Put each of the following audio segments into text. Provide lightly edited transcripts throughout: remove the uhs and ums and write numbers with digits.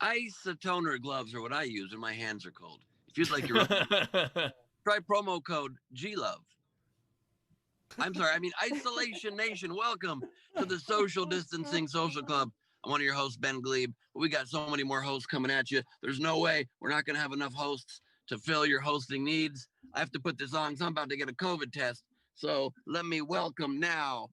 Isotoner gloves are what I use when my hands are cold. If you'd like your try promo code GLOVE. I'm sorry, I mean Isolation Nation. Welcome to the Social Distancing Social Club. I'm one of your hosts, Ben Gleib. We got so many more hosts coming at you. There's no way we're not going to have enough hosts to fill your hosting needs. I have to put this on because I'm about to get a COVID test. So let me welcome now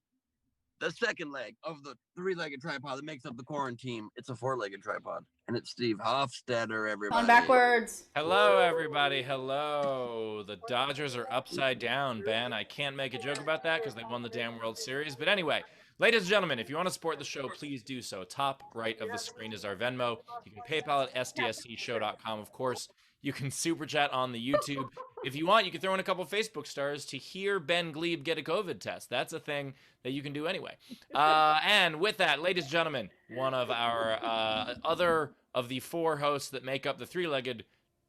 the second leg of the three-legged tripod that makes up the quarantine. It's a four-legged tripod, and it's Steve Hofstetter, everybody. On backwards. Hello, everybody. Hello. The Dodgers are upside down, Ben. I can't make a joke about that because they won the damn World Series. But anyway, ladies and gentlemen, if you want to support the show, please do so. Top right of the screen is our Venmo. You can PayPal at sdscshow.com, of course. You can super chat on the YouTube. If you want, you can throw in a couple Facebook stars to hear Ben Gleib get a COVID test. That's a thing that you can do anyway. And with that, ladies and gentlemen, one of our other of the four hosts that make up the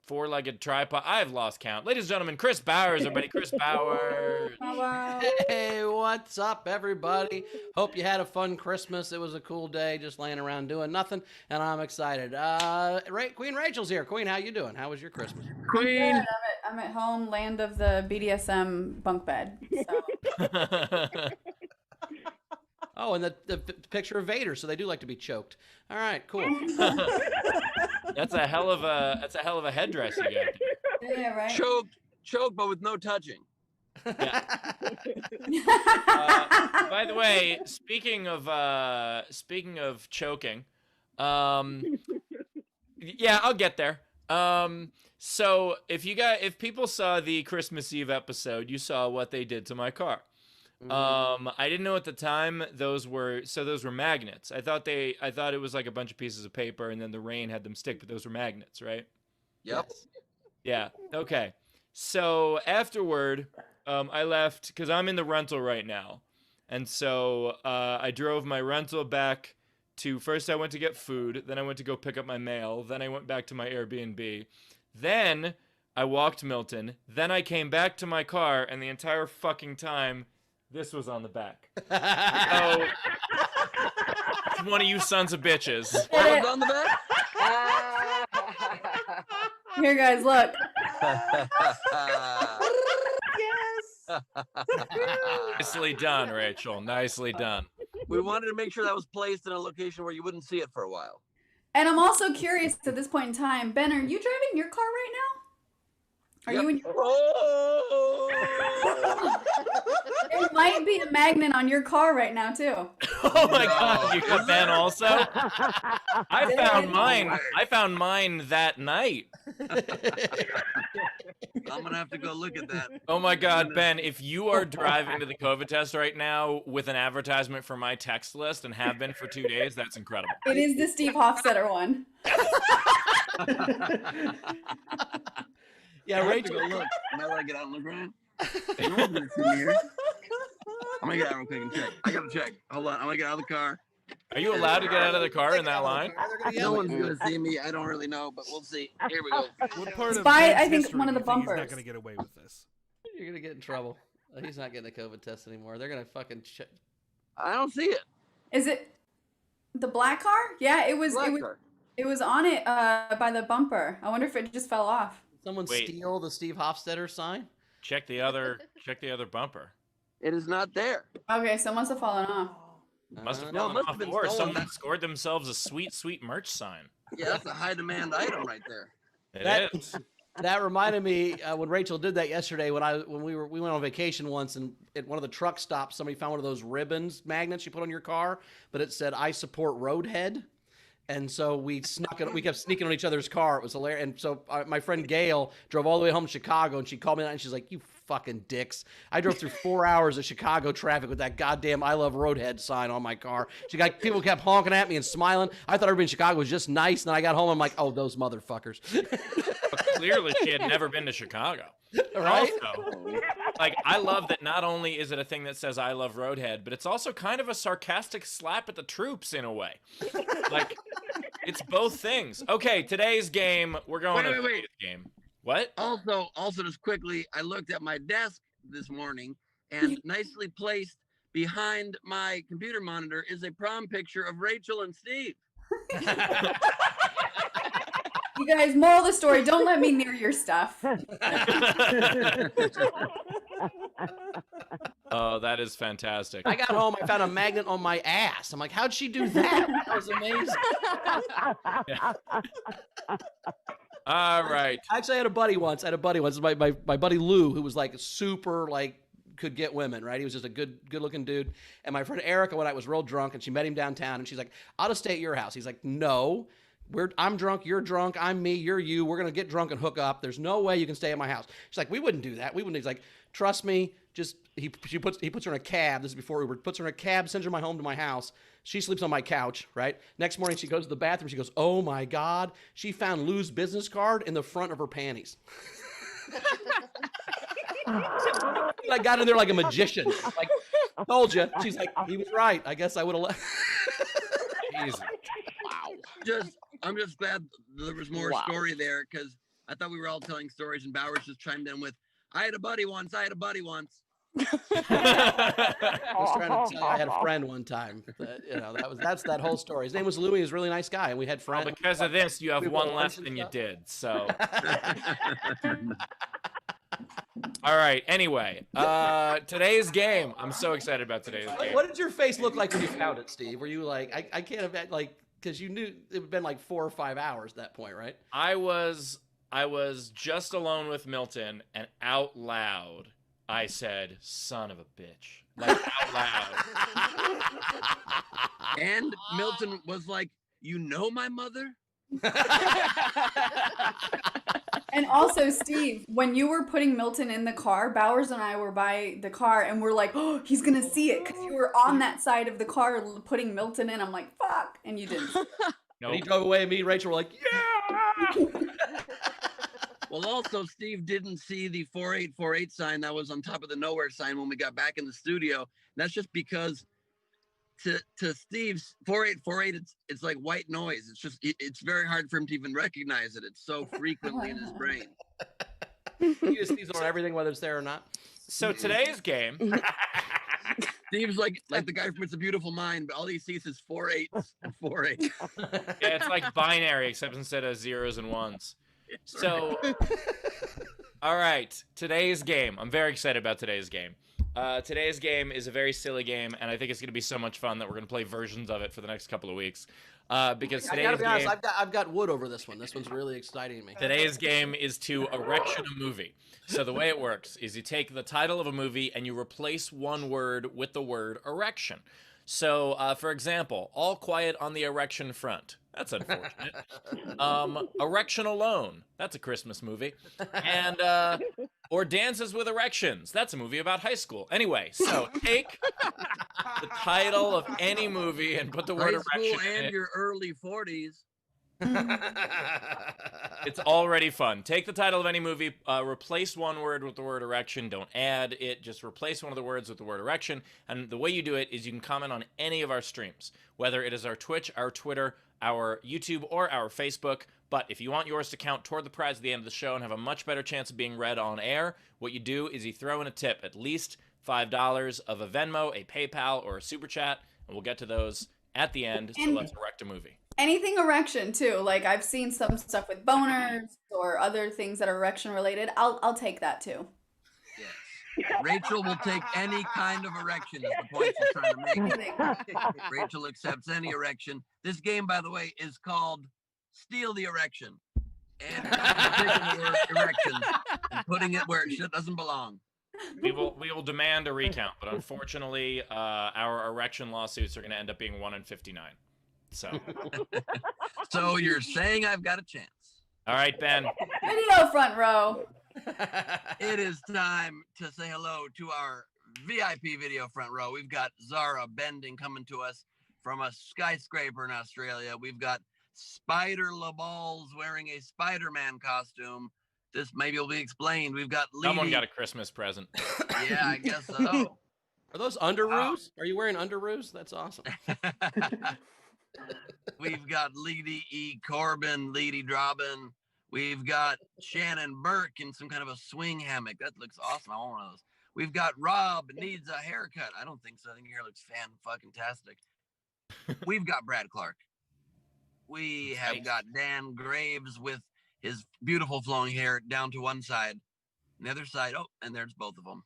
four-legged tripod. I've lost count. Ladies and gentlemen, Chris Bowers, everybody. Chris Bowers. Hello. Hey, what's up, everybody? Hope you had a fun Christmas. It was a cool day, just laying around doing nothing, and I'm excited. Queen Rachel's here. Queen, how you doing? How was your Christmas? Queen. Good. I'm at home, land of the BDSM bunk bed. So. Oh, and the picture of Vader, so they do like to be choked. All right, cool. That's a hell of a headdress you got. Yeah, right. Choke, but with no touching. Yeah. By the way, speaking of choking, yeah, I'll get there. So if people saw the Christmas Eve episode, you saw what they did to my car. I didn't know at the time those were magnets. I thought it was like a bunch of pieces of paper and then the rain had them stick, but those were magnets, right? Yep. Yeah. Okay. So afterward, I left because I'm in the rental right now. And so I drove my rental back to, first I went to get food, then I went to go pick up my mail, then I went back to my Airbnb. Then I walked Milton, then I came back to my car, and the entire fucking time, this was on the back. Oh, one of you sons of bitches. What was on the back? Here, guys, look. Yes. Nicely done, Rachel. Nicely done. We wanted to make sure that was placed in a location where you wouldn't see it for a while. And I'm also curious at this point in time, Ben, are you driving your car right now? Are you in your There might be a magnet on your car right now, too. Oh my God, you got Ben also? I found mine that night. I'm going to have to go look at that. Oh my God, Ben, if you are driving to the COVID test right now with an advertisement for my text list and have been for 2 days, that's incredible. It is the Steve Hofstetter one. Yeah, Rachel. Go look. Am I allowed to get out and look around? No one's gonna see me here. I'm gonna get out real quick and check. I gotta check. Hold on. I'm gonna get out of the car. Are you allowed to get out of the car in that line? No one's gonna see me. I don't really know, but we'll see. Here we go. What part of By, Ben's I think, history one of do the you think bumpers. He's not going to get away with this. You're going to get in trouble. He's not getting a COVID test anymore. They're going to fucking check. I don't see it. Is it the black car? Yeah, it was on it by the bumper. I wonder if it just fell off. Someone steal the Steve Hofstetter sign? Check the other bumper. It is not there. Okay, so it must have fallen off. Must have No, it fallen must off, have been or stolen. someone scored themselves a sweet, sweet merch sign. Yeah, that's a high demand item right there. It is. That reminded me when Rachel did that yesterday. When we went on vacation once, and at one of the truck stops, somebody found one of those ribbons magnets you put on your car, but it said "I support Roadhead," and so we kept sneaking on each other's car. It was hilarious. And so my friend Gail drove all the way home to Chicago, and she called me and she's like, "You fucking dicks! I drove through 4 hours of Chicago traffic with that goddamn 'I love Roadhead' sign on my car." People kept honking at me and smiling. I thought everybody in Chicago was just nice, and then I got home, I'm like, "Oh, those motherfuckers." But clearly, she had never been to Chicago. Right? Also, like, I love that not only is it a thing that says "I love Roadhead," but it's also kind of a sarcastic slap at the troops in a way. Like, it's both things. Okay, today's game, we're going to today's game. What? Also, just quickly, I looked at my desk this morning, and nicely placed behind my computer monitor is a prom picture of Rachel and Steve. You guys, moral of the story, don't let me near your stuff. Oh, that is fantastic. I got home, I found a magnet on my ass. I'm like, how'd she do that? That was amazing. All right. Actually, I had a buddy once. My buddy Lou, who was like super, like, could get women, right? He was just a good looking dude. And my friend Erica, when I was real drunk, and she met him downtown, and she's like, I'll just stay at your house. He's like, no, I'm drunk, you're drunk, I'm me, you're you. We're gonna get drunk and hook up. There's no way you can stay at my house. She's like, we wouldn't do that. We wouldn't. He's like, trust me. Just he puts her in a cab. This is before Uber. Puts her in a cab, sends her home to my house. She sleeps on my couch, right? Next morning, she goes to the bathroom. She goes, oh my God. She found Lou's business card in the front of her panties. I got in there like a magician. Like, told you. She's like, he was right. I guess I would have left. Jesus. Wow. I'm just glad there was more story there, because I thought we were all telling stories, and Bowers just chimed in with, I had a buddy once. I was trying to tell you I had a friend one time. That's that whole story. His name was Louis. He was a really nice guy, and we had friends. Well, because of this, you have one less than you did. So. All right. Anyway, today's game. I'm so excited about today's game. What did your face look like when you found it, Steve? Were you like, I can't imagine, like, because you knew it had been like 4 or 5 hours at that point, right? I was just alone with Milton, and out loud, I said, son of a bitch. Like, out loud. And Milton was like, you know my mother? And also, Steve, when you were putting Milton in the car, Bowers and I were by the car, and we're like, oh, he's going to see it, because you were on that side of the car putting Milton in. I'm like, fuck. And you didn't. Nope. And he drove away, and me and Rachel were like, yeah! Well, also, Steve didn't see the 4848 sign that was on top of the nowhere sign when we got back in the studio. And that's just because to Steve's 4848, it's like white noise. It's very hard for him to even recognize it. It's so frequently in his brain. He just sees on everything, whether it's there or not. So today's game. Steve's like the guy from It's a Beautiful Mind, but all he sees is 4 8s and 4 8s. Yeah, it's like binary, except instead of zeros and ones. So, all right, today's game. I'm very excited about today's game. Today's game is a very silly game, and I think it's going to be so much fun that we're going to play versions of it for the next couple of weeks. Because today's I gotta be honest, game, I've got wood over this one. This one's really exciting me. Today's game is to erection a movie. So the way it works is you take the title of a movie and you replace one word with the word erection. So, for example, All Quiet on the Erection Front. That's unfortunate. Erection Alone. That's a Christmas movie. And, or Dances with Erections. That's a movie about high school. Anyway, so take the title of any movie and put the word high erection school in and it. your early 40s. It's already fun. Take the title of any movie, replace one word with the word erection. Don't add it. Just replace one of the words with the word erection. And the way you do it is you can comment on any of our streams, whether it is our Twitch, our Twitter, our YouTube, or our Facebook. But if you want yours to count toward the prize at the end of the show and have a much better chance of being read on air, what you do is you throw in a tip, at least $5 of a Venmo, a PayPal, or a Super Chat, and we'll get to those at the end. So let's erect a movie. Anything erection too. Like I've seen some stuff with boners or other things that are erection related. I'll take that too. Yes. Rachel will take any kind of erection is the point she's trying to make. Rachel accepts any erection. This game, by the way, is called Steal the Erection. And taking the word erection and putting it where it doesn't belong. We will demand a recount, but unfortunately, our erection lawsuits are going to end up being 1 in 59. So you're saying I've got a chance. All right, Ben. Video front row. It is time to say hello to our VIP video front row. We've got Zara Bending coming to us from a skyscraper in Australia. We've got Spider LaBalls wearing a Spider-Man costume. This maybe will be explained. We've got Leedy. Someone got a Christmas present. Yeah, I guess so. Are those underoos? Are you wearing underoos? That's awesome. We've got Leedy E. Corbin, Leedy Drobin. We've got Shannon Burke in some kind of a swing hammock. That looks awesome. I want one of those. We've got Rob needs a haircut. I don't think so. I think your hair looks fan-fucking-tastic. We've got Brad Clark. We have Nice. got Dan Graves with his beautiful flowing hair down to one side. And the other side, oh, and there's both of them.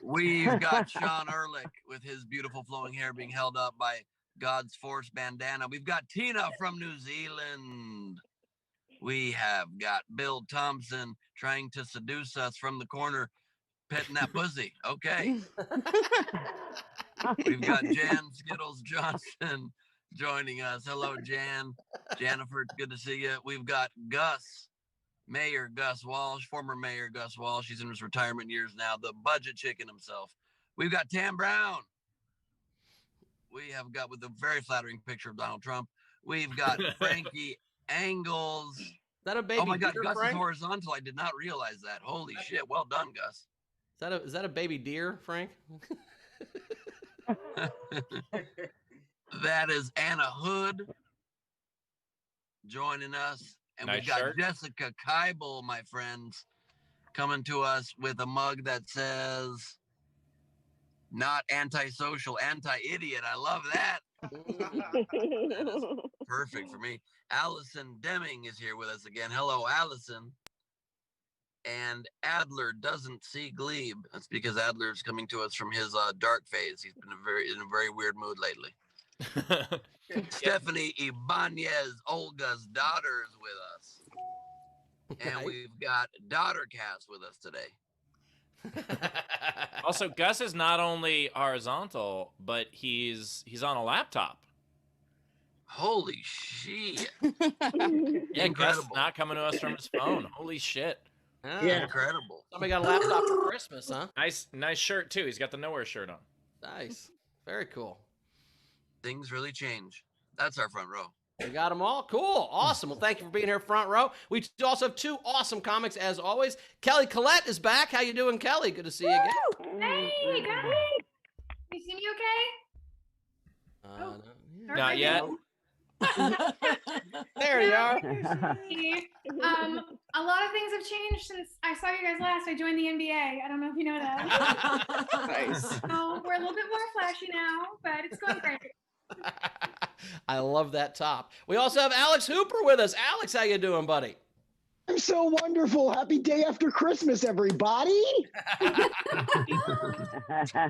We've got Sean Ehrlich with his beautiful flowing hair being held up by God's Force bandana. We've got Tina from New Zealand. We have got Bill Thompson trying to seduce us from the corner, petting that pussy. Okay. We've got Jan Skittles Johnson joining us. Hello, Jan. Jennifer, it's good to see you. We've got Gus, Mayor Gus Walsh, former Mayor Gus Walsh. He's in his retirement years now, the budget chicken himself. We've got Tam Brown. We have got, with a very flattering picture of Donald Trump, we've got Frankie Angles. Is that a baby Oh my God, deer, Gus Frank? is horizontal. I did not realize that. Holy shit. Well done, Gus. Is that a baby deer, Frank? That is Anna Hood joining us. And Nice we've got shirt. Jessica Keibel, my friends, coming to us with a mug that says, not antisocial, anti-idiot. I love that. Perfect for me. Allison Deming is here with us again. Hello, Allison. And Adler doesn't see Gleib. That's because Adler's coming to us from his dark phase. He's been in a very weird mood lately. Stephanie Ibanez, Olga's daughter, is with us. And Okay. we've got Daughtercast with us today. Also, Gus is not only horizontal, but he's on a laptop. Holy shit. Yeah, Gus is Incredible. not coming to us from his phone. Holy shit. Ah, Yeah. Incredible. Somebody got a laptop for Christmas, huh? Nice shirt too. He's got the nowhere shirt on. Nice. Very cool. Things really change. That's our front row. We got them all. Cool. Awesome. Well, thank you for being here, front row. We also have two awesome comics, as always. Kelly Collette is back. How you doing, Kelly? Good to see you again. Hey, guys! You see me okay? No, yeah. Not yet. There you are. A lot of things have changed since I saw you guys last. I joined the NBA. I don't know if you know that. Nice. So we're a little bit more flashy now, but it's going great. I love that top. We also have Alex Hooper with us. Alex, how you doing, buddy? I'm so wonderful. Happy day after Christmas, everybody.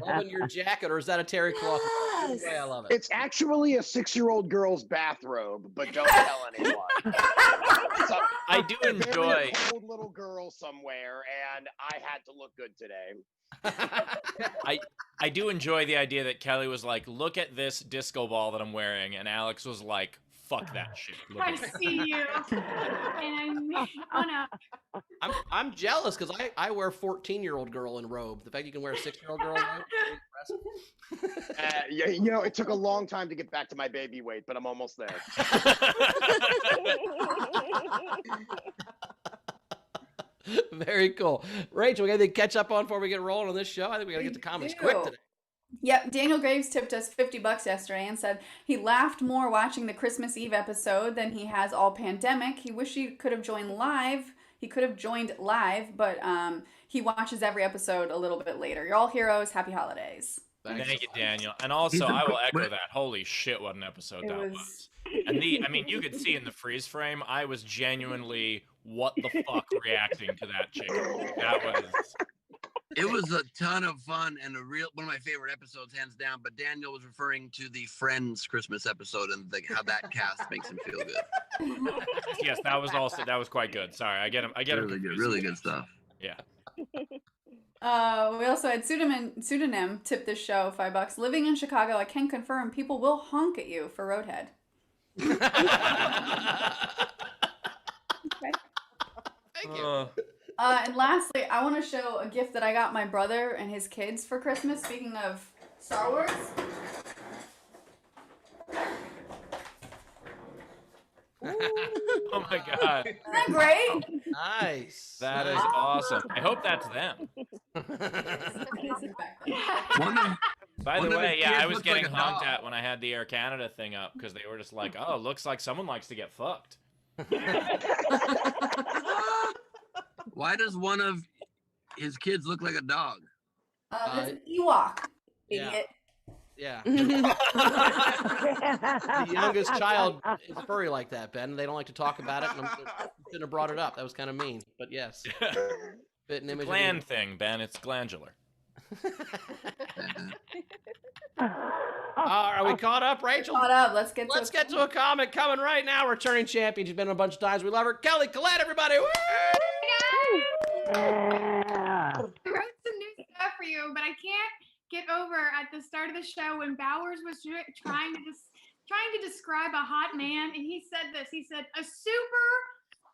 Loving your jacket, or is that a terry cloth? Yes. Way I love it. It's actually a 6-year-old girl's bathrobe, but don't tell anyone. So, I do buried enjoy. a cold little girl somewhere, and I had to look good today. I do enjoy the idea that Kelly was like, "Look at this disco ball that I'm wearing," and Alex was like, "Fuck that shit." Look I at it." see you, and oh no. I'm jealous because I wear 14-year-old girl in robe. The fact you can wear a 6-year-old girl in robe is impressive. Yeah, you know, it took a long time to get back to my baby weight, but I'm almost there. Very cool. Rachel, we got anything to catch up on before we get rolling on this show? I think we got to get to comics quick do. today. Yep, Daniel Graves tipped us $50 yesterday and said he laughed more watching the Christmas Eve episode than he has all pandemic. He wished he could have joined live. He could have joined live, but he watches every episode a little bit later. You're all heroes. Happy holidays. Thank you, Daniel. And also, I will echo that. Holy shit, what an episode that was. And I mean, you could see in the freeze frame, I was genuinely, what the fuck, reacting to that chicken. That was. It was a ton of fun and one of my favorite episodes, hands down. But Daniel was referring to the Friends Christmas episode and how that cast makes him feel good. Yes, that was quite good. Sorry, I get him. Really good, really good stuff. Yeah. We also had pseudonym tip this show $5. Living in Chicago, I can confirm people will honk at you for Roadhead. Thank you. And lastly, I want to show a gift that I got my brother and his kids for Christmas. Speaking of Star Wars. Oh my god. Isn't that great? Nice. That is awesome. I hope that's them. One of, By the One of way, his yeah, kids I was looks getting like a honked dog. at when I had the Air Canada thing up because they were just like, "Oh, looks like someone likes to get fucked." why does one of his kids look like a dog? That's an Ewok, Yeah. idiot. Yeah. The youngest child is furry like that, Ben. They don't like to talk about it, and I shouldn't have brought it up. That was kind of mean, but yes. Fit an image. Gland thing, Ben. It's glandular. Are we caught up, Rachel? Caught up. Let's get to a comment coming right now. Returning champion. She's been a bunch of times. We love her. Kelly, Collette, everybody. Woo! I wrote some new stuff for you, but I can't get over at the start of the show when Bowers was trying to describe a hot man, and he said this. He said, "A super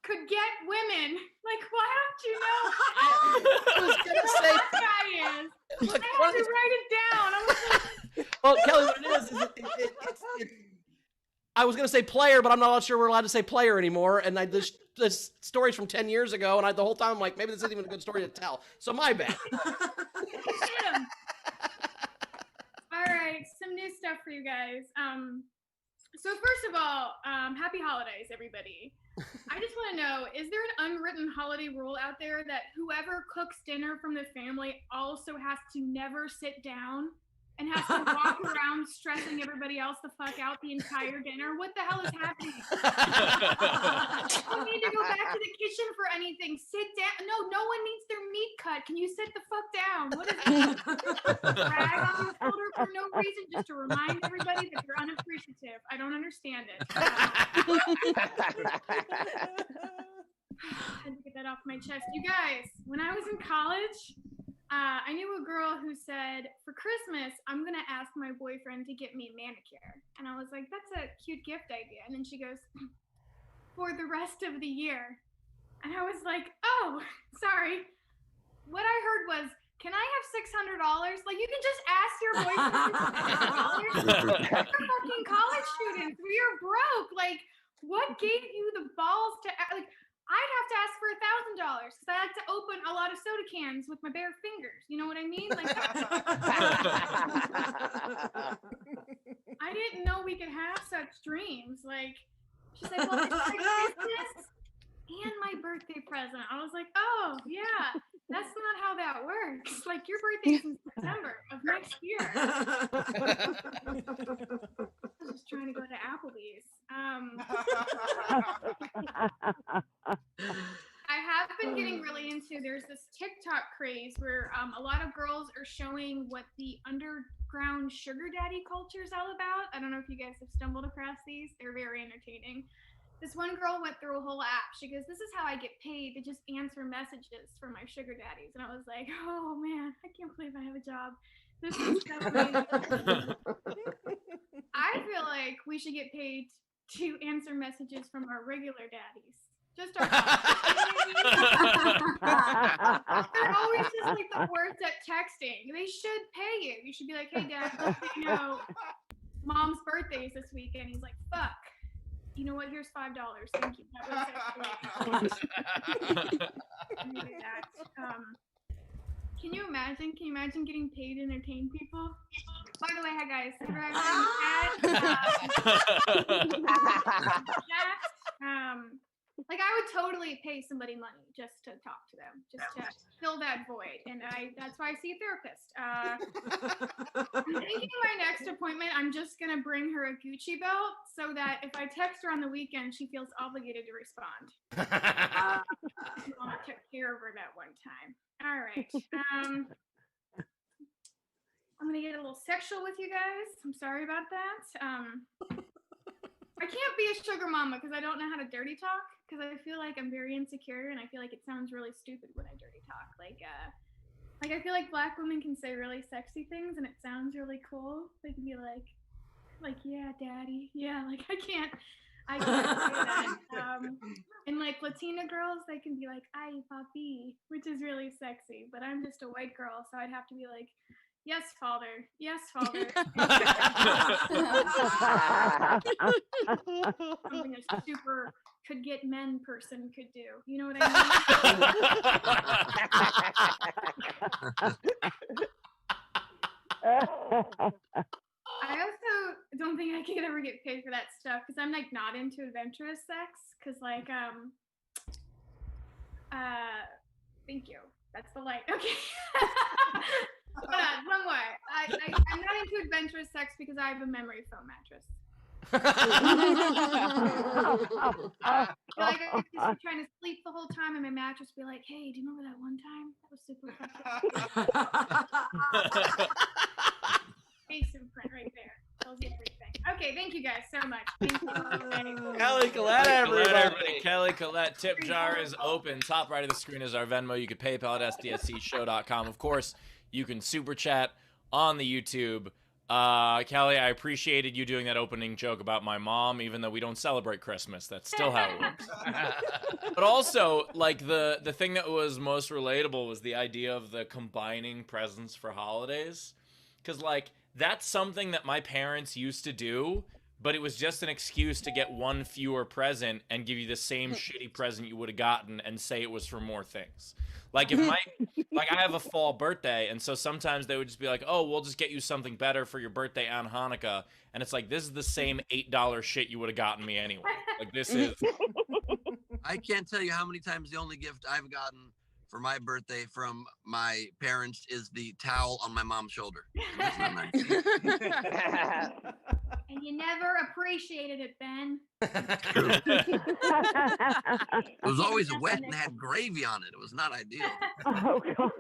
could get women." Like, why don't you know? I was gonna say. What that guy is. Look, I had to write it down. I was like, well, Kelly, what it is it's I was going to say player, but I'm not sure we're allowed to say player anymore. And this story's from 10 years ago, and the whole time I'm like, maybe this isn't even a good story to tell. So my bad. all right, some new stuff for you guys. So first of all, happy holidays, everybody. I just want to know, is there an unwritten holiday rule out there that whoever cooks dinner from the family also has to never sit down and has to walk around stressing everybody else the fuck out the entire dinner? What the hell is happening? You need to go back to the kitchen for anything. Sit down. No one needs their meat cut. Can you sit the fuck down? What is this? Drag on your shoulder for no reason, just to remind everybody that you're unappreciative. I don't understand it. I had to get that off my chest. You guys, when I was in college, I knew a girl who said, for Christmas, I'm going to ask my boyfriend to get me a manicure. And I was like, that's a cute gift idea. And then she goes, for the rest of the year. And I was like, oh, sorry. What I heard was, can I have $600? Like, you can just ask your boyfriend for $600. We're fucking college students. We are broke. Like, what gave you the balls to, like, I'd have to ask for $1,000 because I like to open a lot of soda cans with my bare fingers. You know what I mean? Like, I didn't know we could have such dreams. Like, she said, well, it's like Christmas and my birthday present. I was like, oh, yeah, that's not how that works. Like, your birthday's in September of next year. I was just trying to go to Applebee's. I have been getting really into, there's this TikTok craze where a lot of girls are showing what the underground sugar daddy culture is all about. I don't know if you guys have stumbled across these. They're very entertaining. This one girl went through a whole app. She goes, this is how I get paid to just answer messages for my sugar daddies. And I was like, oh man, I can't believe I have a job. This is so amazing. I feel like we should get paid to answer messages from our regular daddies. Just our They're always just like the worst at texting. They should pay you. You should be like, hey dad, just so you know, mom's birthday is this weekend. He's like, fuck. You know what? Here's $5. Thank you. That was Can you imagine? Can you imagine getting paid to entertain people? By the way, hi guys. Like, I would totally pay somebody money just to talk to them, just to fill that void, and that's why I see a therapist. I'm thinking my next appointment, I'm just gonna bring her a Gucci belt so that if I text her on the weekend, she feels obligated to respond. Mama took care of her that one time. All right. I'm gonna get a little sexual with you guys. I'm sorry about that. I can't be a sugar mama because I don't know how to dirty talk, because I feel like I'm very insecure and I feel like it sounds really stupid when I dirty talk. Like I feel like Black women can say really sexy things and it sounds really cool. They can be like, yeah, daddy. Yeah, like I can't say that. And like Latina girls, they can be like, ay, papi, which is really sexy. But I'm just a white girl, so I'd have to be like, yes, father. Yes, father. Something a super could get men person could do. You know what I mean? I also don't think I could ever get paid for that stuff because I'm like not into adventurous sex. Because like thank you. That's the light. Okay. One more. I'm not into adventurous sex because I have a memory foam mattress. Like I could just be trying to sleep the whole time, and my mattress be like, "Hey, do you remember that one time? That was super fun." Face imprint right there. Tells you everything. Okay, thank you guys so much. Thank you. Kelly, Collette, everybody. Kelly, Collette, tip jar is open. Top right of the screen is our Venmo. You can PayPal at sdscshow.com. Of course, you can super chat on the YouTube. Kelly, I appreciated you doing that opening joke about my mom, even though we don't celebrate Christmas. That's still how it works. But also, like, the thing that was most relatable was the idea of the combining presents for holidays. Because, like, that's something that my parents used to do, but it was just an excuse to get one fewer present and give you the same shitty present you would have gotten and say it was for more things. Like, if I have a fall birthday, and so sometimes they would just be like, oh, we'll just get you something better for your birthday on Hanukkah. And it's like, this is the same $8 shit you would have gotten me anyway. Like, this is... I can't tell you how many times the only gift I've gotten for my birthday from my parents is the towel on my mom's shoulder. And that's not nice. And you never appreciated it, Ben. It was always wet and had gravy on it. It was not ideal. Oh, God.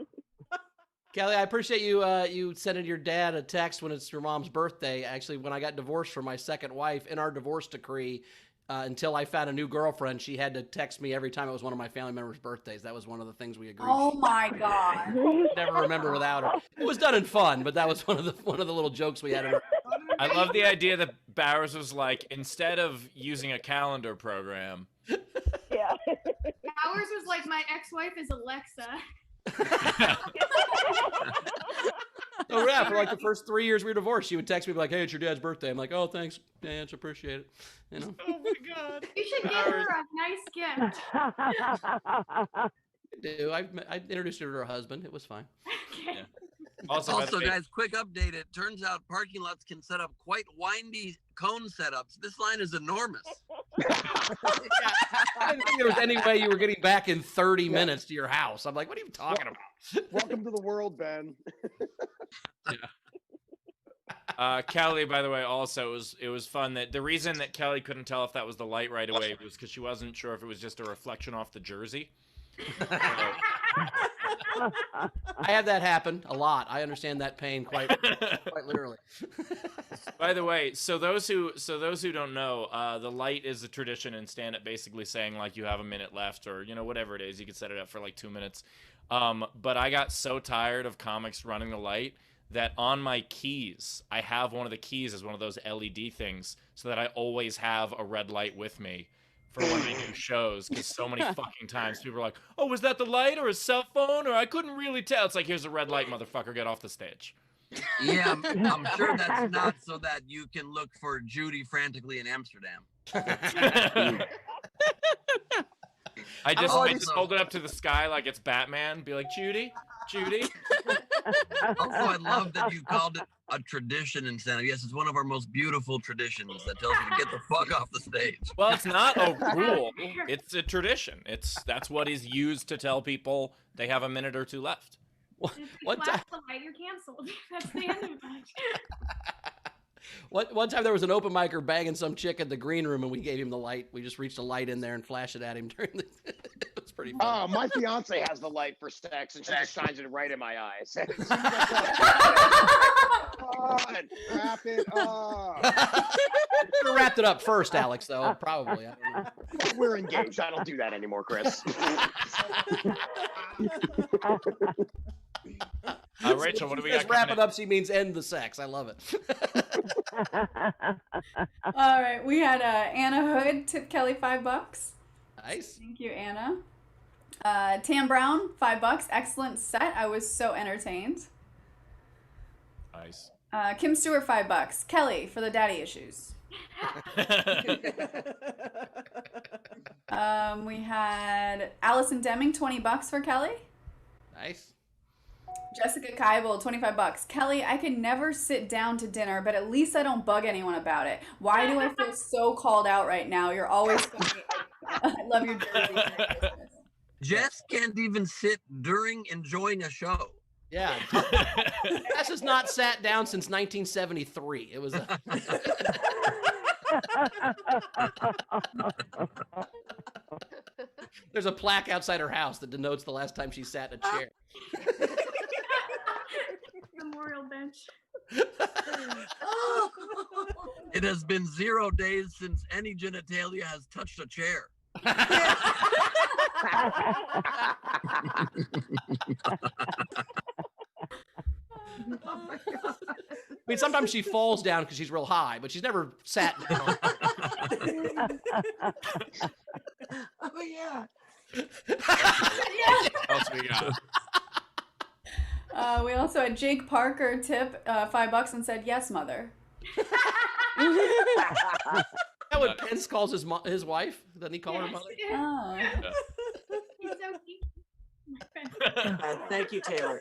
Kelly, I appreciate you you sending your dad a text when it's your mom's birthday. Actually, when I got divorced from my second wife, in our divorce decree, until I found a new girlfriend, she had to text me every time it was one of my family members' birthdays. That was one of the things we agreed. Oh my God. Never remember without her. It was done in fun, but that was one of the little jokes we had. I love the idea that Bowers was like, instead of using a calendar program. Yeah. Ours was like, my ex-wife is Alexa. Oh yeah, for like the first 3 years we were divorced, she would text me like, "Hey, it's your dad's birthday." I'm like, "Oh, thanks, thanks, appreciate it." You know. Oh my God. You should give her a nice gift. I do. I introduced her to her husband. It was fine. Okay. Yeah. Also, by the Also, way, guys, quick update. It turns out parking lots can set up quite windy cone setups. This line is enormous. I didn't think there was any way you were getting back in 30 minutes to your house. I'm like, what are you talking about? Welcome to the world, Ben. Kelly, by the way, also it was fun that the reason that Kelly couldn't tell if that was the light right away was because she wasn't sure if it was just a reflection off the jersey. I have that happen a lot. I understand that pain quite literally. By the way, so those who don't know, the light is a tradition in stand-up, basically saying like you have a minute left or whatever it is. You could set it up for like 2 minutes. But I got so tired of comics running the light that on my keys, I have one of the keys as one of those LED things so that I always have a red light with me for when I do shows, because so many fucking times people are like, oh, was that the light or a cell phone? Or I couldn't really tell. It's like, here's a red light, motherfucker, get off the stage. Yeah, I'm sure that's not so that you can look for Judy frantically in Amsterdam. I just Also- hold it up to the sky like it's Batman, be like, Judy. Also, I love that you called it a tradition instead of, yes, it's one of our most beautiful traditions that tells you to get the fuck off the stage. Well, it's not a rule. It's a tradition. That's what is used to tell people they have a minute or two left. If you One flash time, the light, you're canceled. That's the end of it. one time there was an open micer banging some chick in the green room, and we gave him the light. We just reached a light in there and flashed it at him during the. It was pretty fun. My fiance has the light for sex, and she just shines it right in my eyes. God, wrap it up. Should have wrapped it up first, Alex. Though probably. I don't know. We're engaged. I don't do that anymore, Chris. Rachel, what do we Just got? wrap coming it up. She means end the sex. I love it. All right, we had Anna Hood tip Kelly $5. Nice. Thank you, Anna. Tam Brown, $5. Excellent set. I was so entertained. in? Nice. Kim Stewart, $5. Kelly for the daddy issues. We had Allison Deming, $20 for Kelly. Nice. Jessica Keibel, $25. Kelly, I can never sit down to dinner, but at least I don't bug anyone about it. Why do I feel so called out right now? You're always funny. I love your jersey. Jess can't even sit during enjoying a show. Yeah. Jess is not not sat down since 1973. It was. There's a plaque outside her house that denotes the last time she sat in a chair. Memorial bench. It has been 0 days since any genitalia has touched a chair. I mean, sometimes she falls down because she's real high, but she's never sat down. Oh yeah. What else we got? We also had Jake Parker tip $5 and said, "Yes, mother." That what Pence calls his wife? Doesn't he call her mother? Oh. He's so cute. My friend. Thank you, Taylor.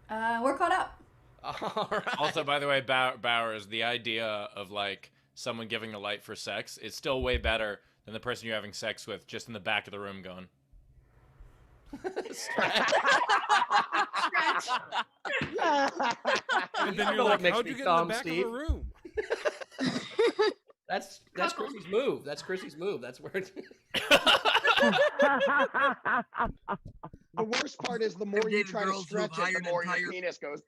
We're caught up. All right. Also, by the way, Bowers, the idea of like someone giving a light for sex is still way better than the person you're having sex with just in the back of the room going. And then I you're know what like, makes how'd me you get calm, in the back Steve. of the room? That's Chrissy's move. That's Chrissy's move. That's where. The worst part is the more I've you dated try to girls who've stretch it, the hired more your entire- penis goes.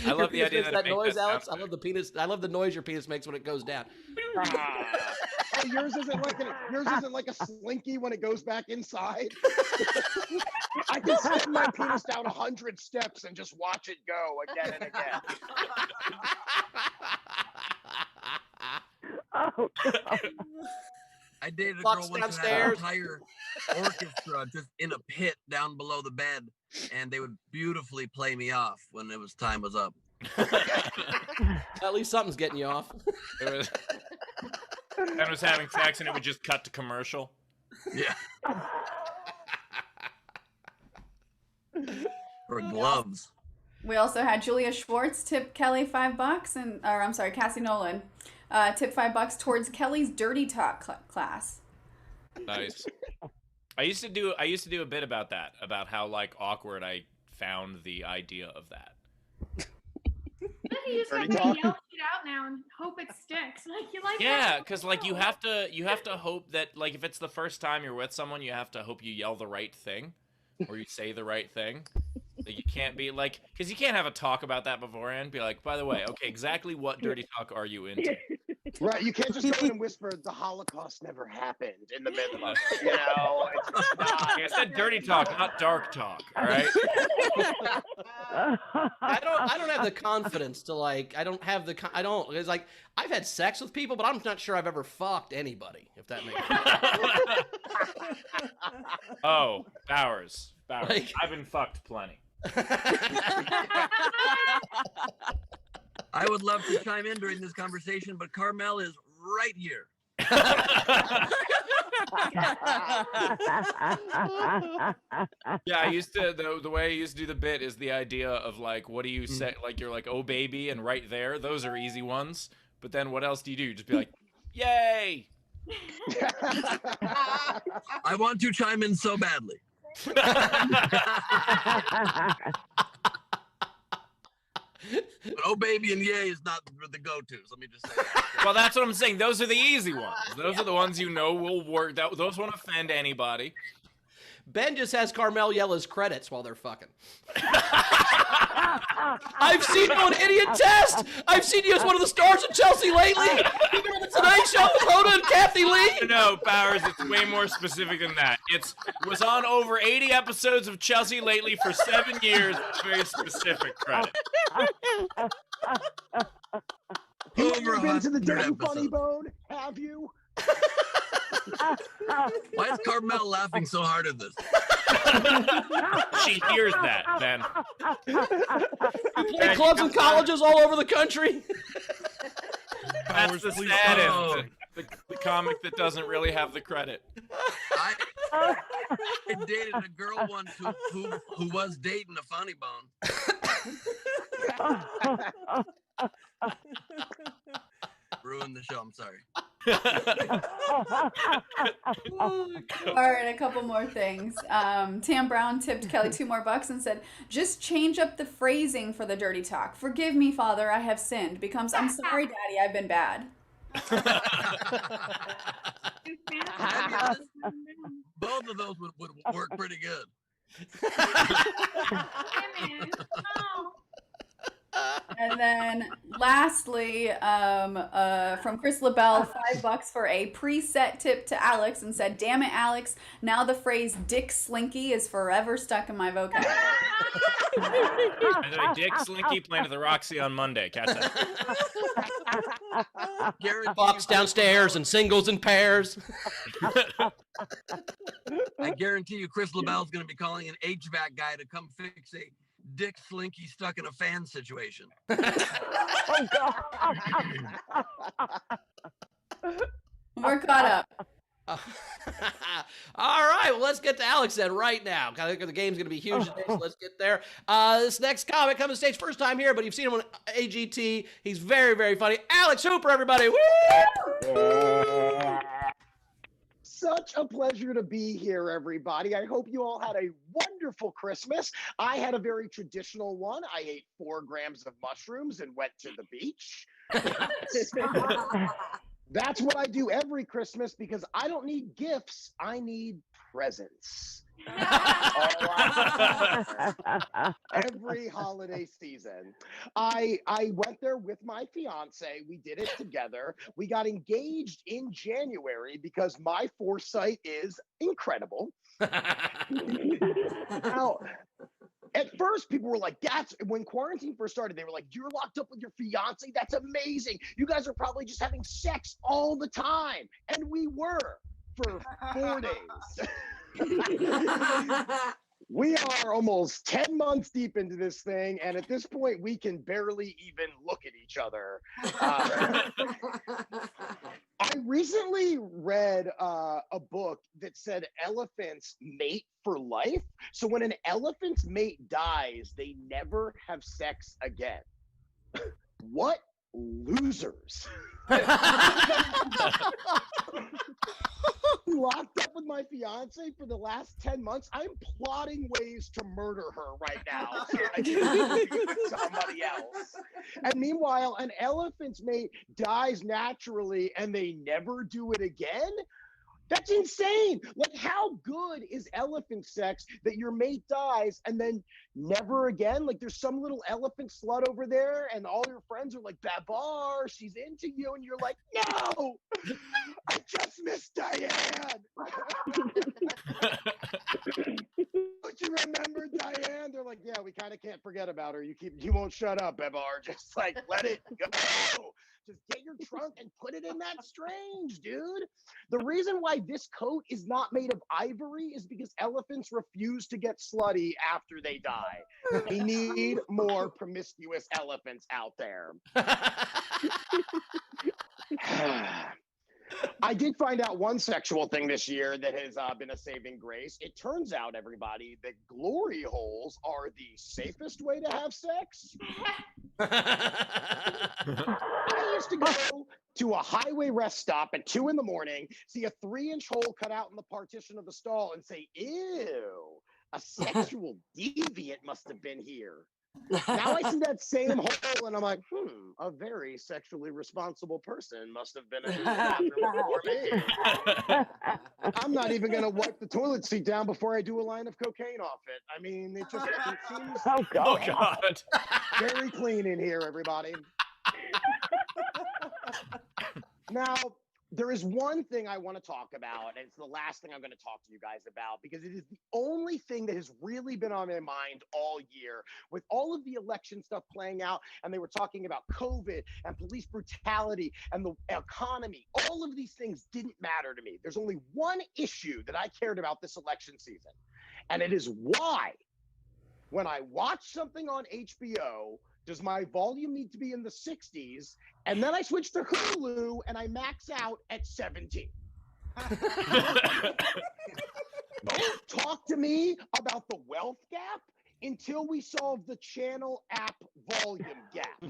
I love the Your idea penis that makes that noise, Alex. I love the penis. I love the noise your penis makes when it goes down. Oh, yours isn't like a slinky when it goes back inside. I can set my penis down 100 steps and just watch it go again and again. Oh, God. I dated a Clock's girl once who had an downstairs. entire orchestra just in a pit down below the bed, and they would beautifully play me off when time was up. At least something's getting you off. Ben was having sex and it would just cut to commercial. Yeah. Or gloves. We also had Julia Schwartz tip Kelly $5 and, or I'm sorry, Cassie Nolan tip $5 towards Kelly's dirty talk class. Nice. I used to do a bit about that, about how like awkward I found the idea of that. You just have Dirty to talk? yell shit out now and hope it sticks. Like you like Yeah, that? because like you have to hope that like if it's the first time you're with someone, you have to hope you yell the right thing, or you say the right thing. Like, you can't be like, because you can't have a talk about that beforehand. Be like, by the way, okay, exactly what dirty talk are you into? Right, you can't just go in and whisper, "The Holocaust never happened" in the middle of it. You know, it's just not. Like I said dirty talk, not dark talk. All right. I don't have the confidence to like. I don't. It's like I've had sex with people, but I'm not sure I've ever fucked anybody. If that makes sense. Oh, Bowers. Like- I've been fucked plenty. I would love to chime in during this conversation, but Carmel is right here. Yeah, I used to the way I used to do the bit is the idea of like, what do you say? Like you're like, oh baby, and right there, those are easy ones. But then what else do? You just be like, yay! I want to chime in so badly. But oh baby and yay is not the go-tos. Let me just say that. Well, that's what I'm saying. Those are the easy ones. Those are the ones you know will work. Those won't offend anybody. Ben just has Carmel yell his credits while they're fucking. I've seen you on Idiot Test. I've seen you as one of the stars of Chelsea lately. You've been on the Tonight Show with Hoda and Kathy Lee. No, Bowers, it's way more specific than that. It was on over 80 episodes of Chelsea lately for 7 years. Very specific credit. You Over ever been to the 100 Dirty Funny episodes. Bone? Have you? Why is Carmel laughing so hard at this? She hears that, Ben. Play clubs and colleges all over the country. That's Bowers, the please status. The comic that doesn't really have the credit. I dated a girl once who was dating a funny bone. ruined the show. I'm sorry. All right, a couple more things. Tam Brown tipped Kelly $2 and said, "Just change up the phrasing for the dirty talk. Forgive me, Father, I have sinned." Becomes, "I'm sorry, Daddy, I've been bad." Both of those would work pretty good. And then lastly, from Chris LaBelle, $5 for a preset tip to Alex and said, "Damn it, Alex. Now the phrase Dick Slinky is forever stuck in my vocabulary." By the way, Dick Slinky playing at the Roxy on Monday. Catch that. Bucks downstairs and singles and pairs. I guarantee you Chris LaBelle's going to be calling an HVAC guy to come fix a Dick Slinky stuck in a fan situation. Oh, God. We're caught up. All right, well, let's get to Alex then right now. I think the game's going to be huge today, so let's get there. This next comic coming to stage, first time here, but you've seen him on AGT. He's very, very funny. Alex Hooper, everybody. Woo! Such a pleasure to be here, everybody. I hope you all had a wonderful Christmas. I had a very traditional one. I ate 4 grams of mushrooms and went to the beach. That's what I do every Christmas because I don't need gifts. I need presents. Every holiday season. I went there with my fiance. We did it together. We got engaged in January because my foresight is incredible. Now, at first, people were like, "That's when quarantine first started." They were like, "You're locked up with your fiance? That's amazing. You guys are probably just having sex all the time." And we were for 4 days. We are almost 10 months deep into this thing, and at this point, we can barely even look at each other. I recently read a book that said elephants mate for life. So when an elephant's mate dies, they never have sex again. What losers. Locked up with my fiance for the last 10 months. I'm plotting ways to murder her right now so I can use somebody else. And meanwhile, an elephant's mate dies naturally and they never do it again. That's insane. Like, how good is elephant sex that your mate dies and then never again? Like, there's some little elephant slut over there and all your friends are like, "Babar, she's into you." And you're like, "No, I just miss Diane." Don't you remember Diane? They're like, "Yeah, we kind of can't forget about her. You won't shut up, Babar. Just like, let it go. Just get your trunk and put it in that strange, dude." The reason why this coat is not made of ivory is because elephants refuse to get slutty after they die. We need more promiscuous elephants out there. I did find out one sexual thing this year that has been a saving grace. It turns out, everybody, that glory holes are the safest way to have sex. I used to go to a highway rest stop at 2 a.m, see a 3-inch hole cut out in the partition of the stall and say, "Ew, a sexual deviant must have been here." Now I see that same hole and I'm like, a very sexually responsible person must have been in the bathroom before me. I'm not even going to wipe the toilet seat down before I do a line of cocaine off it. I mean, it seems Oh, God. Oh, God. very clean in here, everybody. Now, there is one thing I want to talk about, and it's the last thing I'm going to talk to you guys about, because it is the only thing that has really been on my mind all year. With all of the election stuff playing out, and they were talking about COVID and police brutality and the economy, all of these things didn't matter to me. There's only one issue that I cared about this election season, and it is why, when I watch something on HBO, does my volume need to be in the 60s? And then I switch to Hulu and I max out at 17. Don't talk to me about the wealth gap until we solve the channel app volume gap.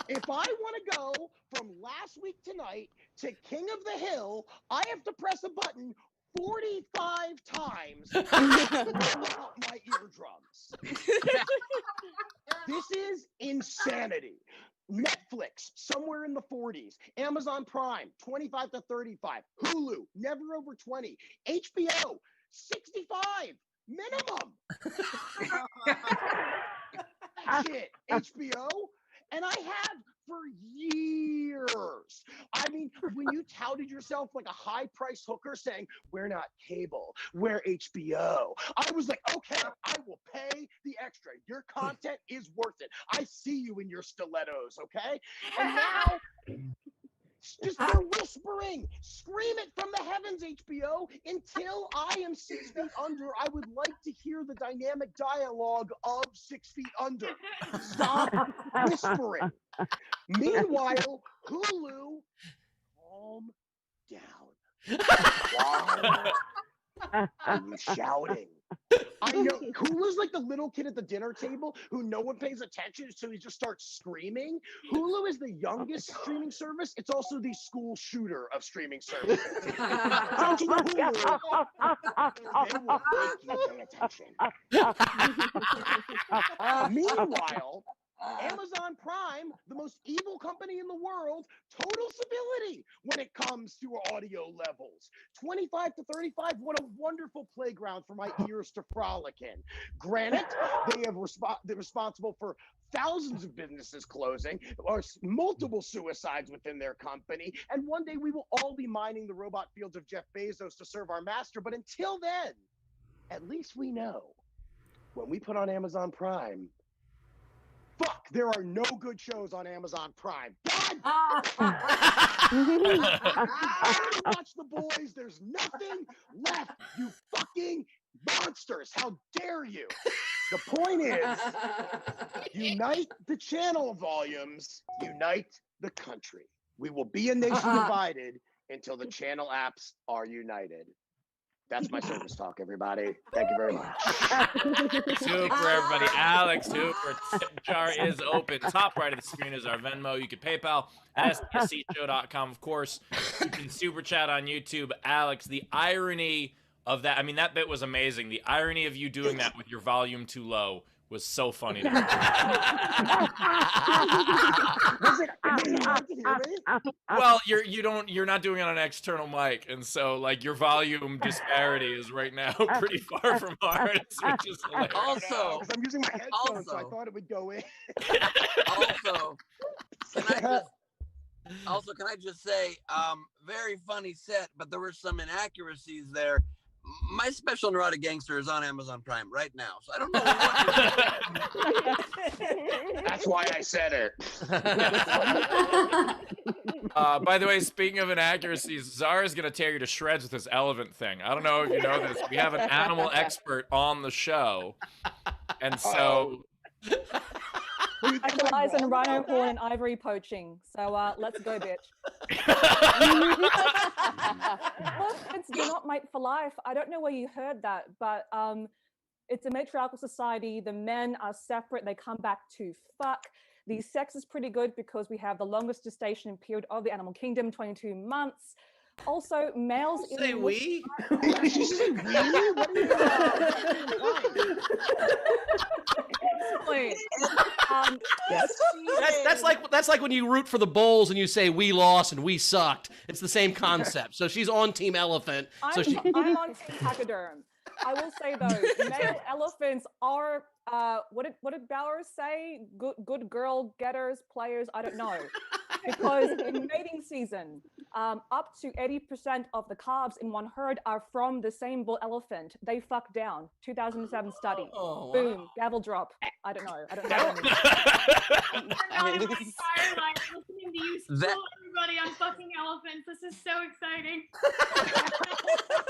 If I want to go from last week tonight to King of the Hill, I have to press a button 45 times to blow out my eardrums. This is insanity. Netflix, somewhere in the 40s. Amazon Prime, 25 to 35. Hulu, never over 20. HBO, 65 minimum. Shit, HBO. And I have for years. I mean, when you touted yourself like a high-priced hooker saying, we're not cable, we're HBO, I was like, okay, I will pay the extra. Your content is worth it. I see you in your stilettos, okay? And now, just they're whispering. Scream it from the heavens, HBO. Until I am 6 feet under, I would like to hear the dynamic dialogue of 6 feet under. Stop whispering. Meanwhile, Hulu, calm down. Why are you shouting? I know Hulu's like the little kid at the dinner table who no one pays attention, so he just starts screaming. Hulu is the youngest streaming service. It's also the school shooter of streaming services. Don't you know Hulu? They will make you pay attention. Meanwhile, Amazon Prime, the most evil company in the world, total civility when it comes to audio levels. 25 to 35, what a wonderful playground for my ears to frolic in. Granted, they're responsible for thousands of businesses closing, or multiple suicides within their company, and one day we will all be mining the robot fields of Jeff Bezos to serve our master, but until then, at least we know, when we put on Amazon Prime, fuck, there are no good shows on Amazon Prime. God! I watch The Boys. There's nothing left. You fucking monsters. How dare you? The point is, unite the channel volumes, unite the country. We will be a nation divided until the channel apps are united. That's my service talk, everybody. Thank you very much. Super, everybody. Alex Hooper, tip jar is open. Top right of the screen is our Venmo. You can PayPal at scshow.com. Of course, you can super chat on YouTube. Alex, the irony of that, I mean, that bit was amazing. The irony of you doing that with your volume too low was so funny to me. Well, you're not doing it on an external mic, and so like your volume disparity is right now pretty far from ours, which is hilarious. Also, I'm using my headphones, so I thought it would go in. Can I just say, very funny set, but there were some inaccuracies there. My Special Neurotic Gangster is on Amazon Prime right now, so I don't know what. That's why I said it. By the way, speaking of inaccuracies, Zara's gonna tear you to shreds with this elephant thing. I don't know if you know this. We have an animal expert on the show, and so. Specialize in rhino horn and ivory poaching. So let's go, bitch. Elephants do not mate for life. I don't know where you heard that, but it's a matriarchal society. The men are separate. They come back to fuck. The sex is pretty good because we have the longest gestation period of the animal kingdom, 22 months. Also, males. Say we? Did you say we? What are you That's like when you root for the Bulls and you say we lost and we sucked. It's the same concept. So she's on Team Elephant. I'm on Team Pachyderm. I will say though, male elephants are what did Bowers say? Good girl getters, players. I don't know, because in mating season, up to 80% of the calves in one herd are from the same bull elephant. They fuck down. 2007 study. Oh, boom, wow. gavel drop. I don't know. I don't know. Entire life listening to you school everybody on fucking elephants. This is so exciting.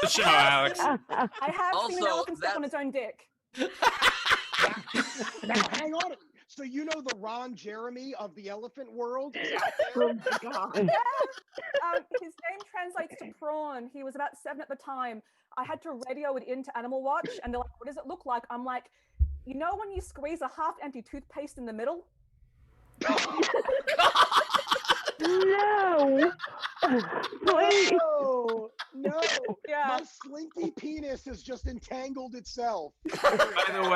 Good show, Alex. I have seen an Also, elephant step on its own dick. Now, hang on. So you know the Ron Jeremy of the elephant world? Yeah. His name translates to prawn. He was about 7 at the time. I had to radio it into Animal Watch, and they're like, "What does it look like?" I'm like, "You know when you squeeze a half-empty toothpaste in the middle? No. Please. No, no. Yeah. My slinky penis has just entangled itself. By the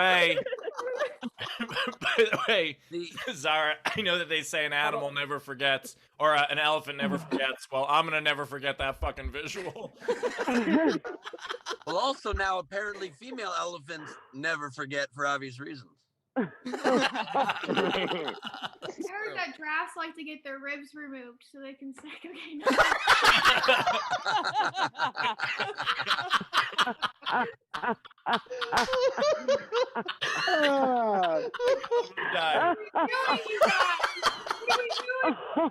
way, The, Zara, I know that they say an animal never forgets, or an elephant never forgets. Well, I'm gonna never forget that fucking visual. well, also now apparently female elephants never forget for obvious reasons. I heard that giraffes like to get their ribs removed so they can say, okay, no. Ah, Die. What are you doing, you guys? What are you doing?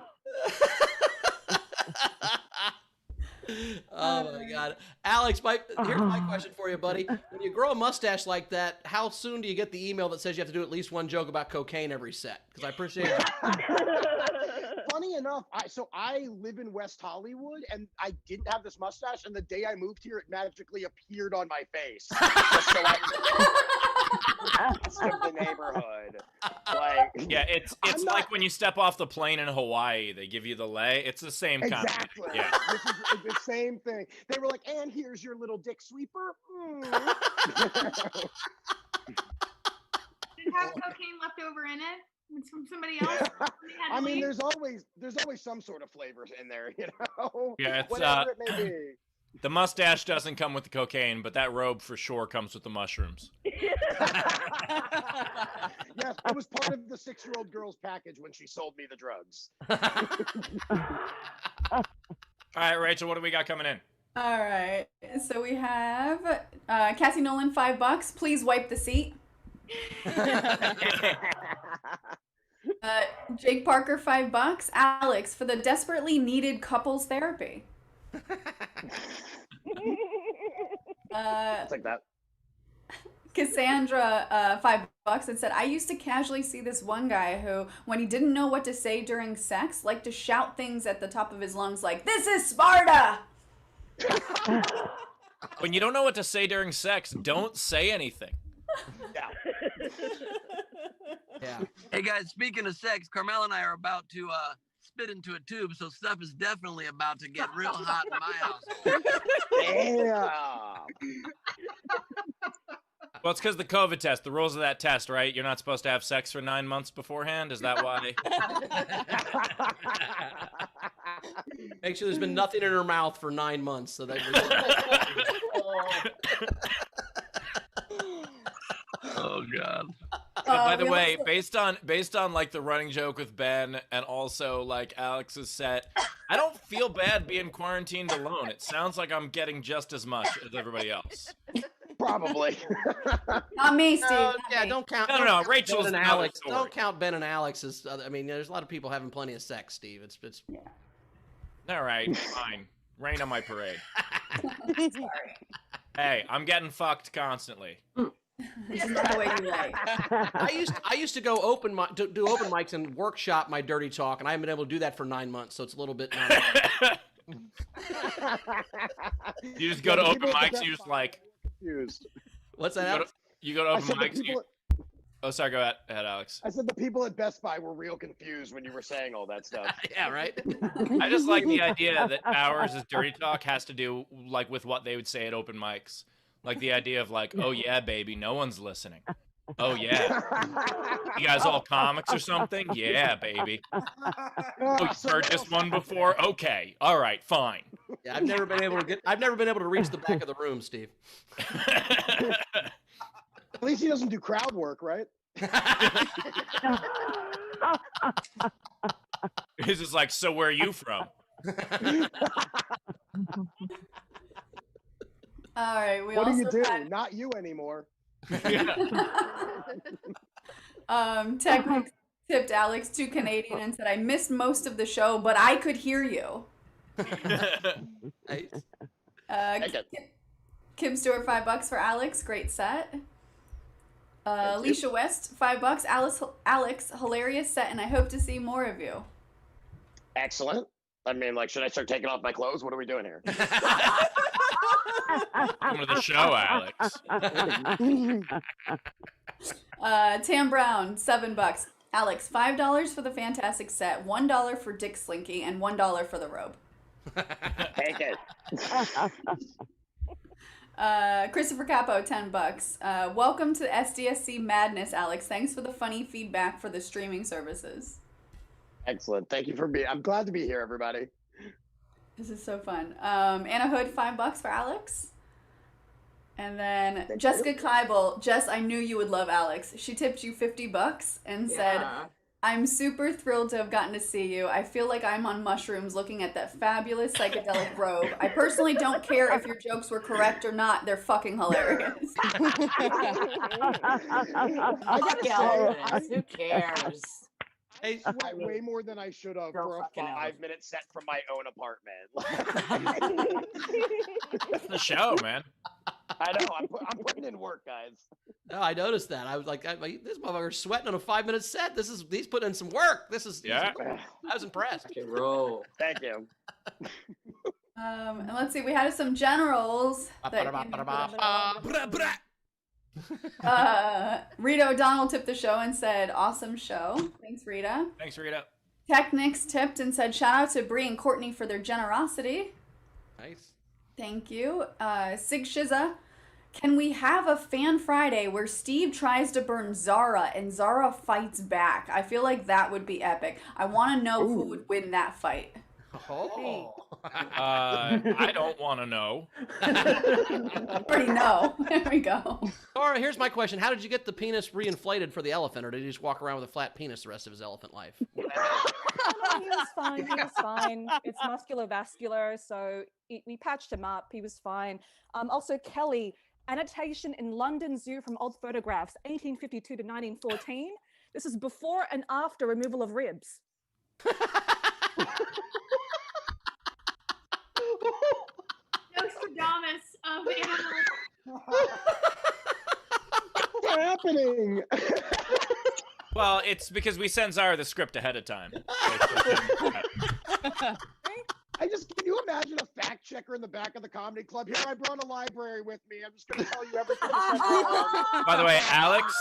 Oh my God, Alex! Here's my question for you, buddy. When you grow a mustache like that, how soon do you get the email that says you have to do at least one joke about cocaine every set? Because I appreciate it. funny enough, I live in West Hollywood, and I didn't have this mustache, and the day I moved here, it magically appeared on my face. Just so I rest of the neighborhood. Like, Yeah, it's I'm like not- when you step off the plane in Hawaii, they give you the lei. It's the same kind exactly. of thing. Yeah. This is the same thing. They were like, and here's your little dick sweeper. Did it have cocaine left over in it? It's from somebody else? Somebody had I to mean, leave? there's always some sort of flavors in there, you know? Yeah, it's, Whatever it may be. The mustache doesn't come with the cocaine, but that robe for sure comes with the mushrooms. Yes, it was part of the 6-year-old girl's package when she sold me the drugs. All right, Rachel, what do we got coming in? All right. So we have Cassie Nolan, $5. Please wipe the seat. Jake Parker, $5. Alex, for the desperately needed couples therapy. It's like that. Cassandra, $5, and said, I used to casually see this one guy who, when he didn't know what to say during sex, liked to shout things at the top of his lungs like, "This is Sparta!" When you don't know what to say during sex, don't say anything. Yeah. Yeah. Hey guys, speaking of sex, Carmel and I are about to spit into a tube, so stuff is definitely about to get real hot in my household. Yeah. Well, it's because the COVID test, the rules of that test, right? You're not supposed to have sex for 9 months beforehand. Is that why? Make sure there's been nothing in her mouth for 9 months, so that. Oh God. And by the we way, also- based on like the running joke with Ben and also like Alex's set, I don't feel bad being quarantined alone. It sounds like I'm getting just as much as everybody else. Probably. Not me, Steve. No, not yeah, me. don't count. No, don't no, count Rachel's Ben and another Alex. story. Don't count Ben and Alex as. I mean, there's a lot of people having plenty of sex, Steve. It's. All right, fine. Rain on my parade. Sorry. Hey, I'm getting fucked constantly. This is not the way you like. I used to go do open mics and workshop my dirty talk, and I haven't been able to do that for 9 months, so it's a little bit. You just go to Yeah, open people at the mics and best you're just buy like, confused. What's that? you go to, Alex? you go to I open said, the mics. And people, oh, sorry, go ahead, Alex. I said the people at Best Buy were real confused when you were saying all that stuff. Yeah, right. I just like the idea that Bowers' dirty talk has to do like with what they would say at open mics. Like the idea of like, oh yeah, baby, no one's listening. Oh yeah. You guys all comics or something? Yeah, baby. Oh, you've heard this one before? Okay. All right, fine. Yeah, I've never been able to reach the back of the room, Steve. At least he doesn't do crowd work, right? He's just like, so where are you from? All right. We What do you also do? had, Not you anymore. Tech tipped Alex to Canadian and said, I missed most of the show, but I could hear you. Nice. Take it. Kim Stewart, $5 for Alex. Great set. Alicia West, $5. Alex, hilarious set, and I hope to see more of you. Excellent. I mean, like, should I start taking off my clothes? What are we doing here? Welcome to the show, Alex. Tam Brown, $7. Alex, $5 for the fantastic set, $1 for Dick Slinky, and $1 for the robe. Take it. Christopher Capo, $10. Welcome to SDSC madness, Alex. Thanks for the funny feedback for the streaming services. Excellent. Thank you for being. I'm glad to be here, everybody. This is so fun. Anna Hood, $5 for Alex. And then Jessica Keibel, Jess, I knew you would love Alex. She tipped you $50 and said, I'm super thrilled to have gotten to see you. I feel like I'm on mushrooms looking at that fabulous psychedelic robe. I personally don't care if your jokes were correct or not. They're fucking hilarious. Who cares? I sweat way more than I should have for a 5-minute set from my own apartment. That's the show, man. I know. I'm putting in work, guys. No, I noticed that. I was like, this motherfucker's sweating on a 5-minute set. He's putting in some work. Yeah. I was impressed. Roll. Thank you. And let's see, we had some generals. Rita O'Donnell tipped the show and said, awesome show. Thanks, Rita. Thanks, Rita. Technics tipped and said, shout out to Bree and Courtney for their generosity. Nice. Thank you. Sig Shiza, can we have a Fan Friday where Steve tries to burn Zara and Zara fights back? I feel like that would be epic. I want to know who would win that fight. Oh. I don't want to know. I already know. There we go. Laura, here's my question. How did you get the penis reinflated for the elephant, or did he just walk around with a flat penis the rest of his elephant life? He was fine. He was fine. It's musculovascular, so we patched him up. He was fine. Also, Kelly, annotation in London Zoo from old photographs, 1852 to 1914. This is before and after removal of ribs. Nostradamus of animals. What's happening? Well, it's because we send Zara the script ahead of time. Can you imagine a fact checker in the back of the comedy club? Here, I brought a library with me. I'm just going to tell you everything. By the way, Alex,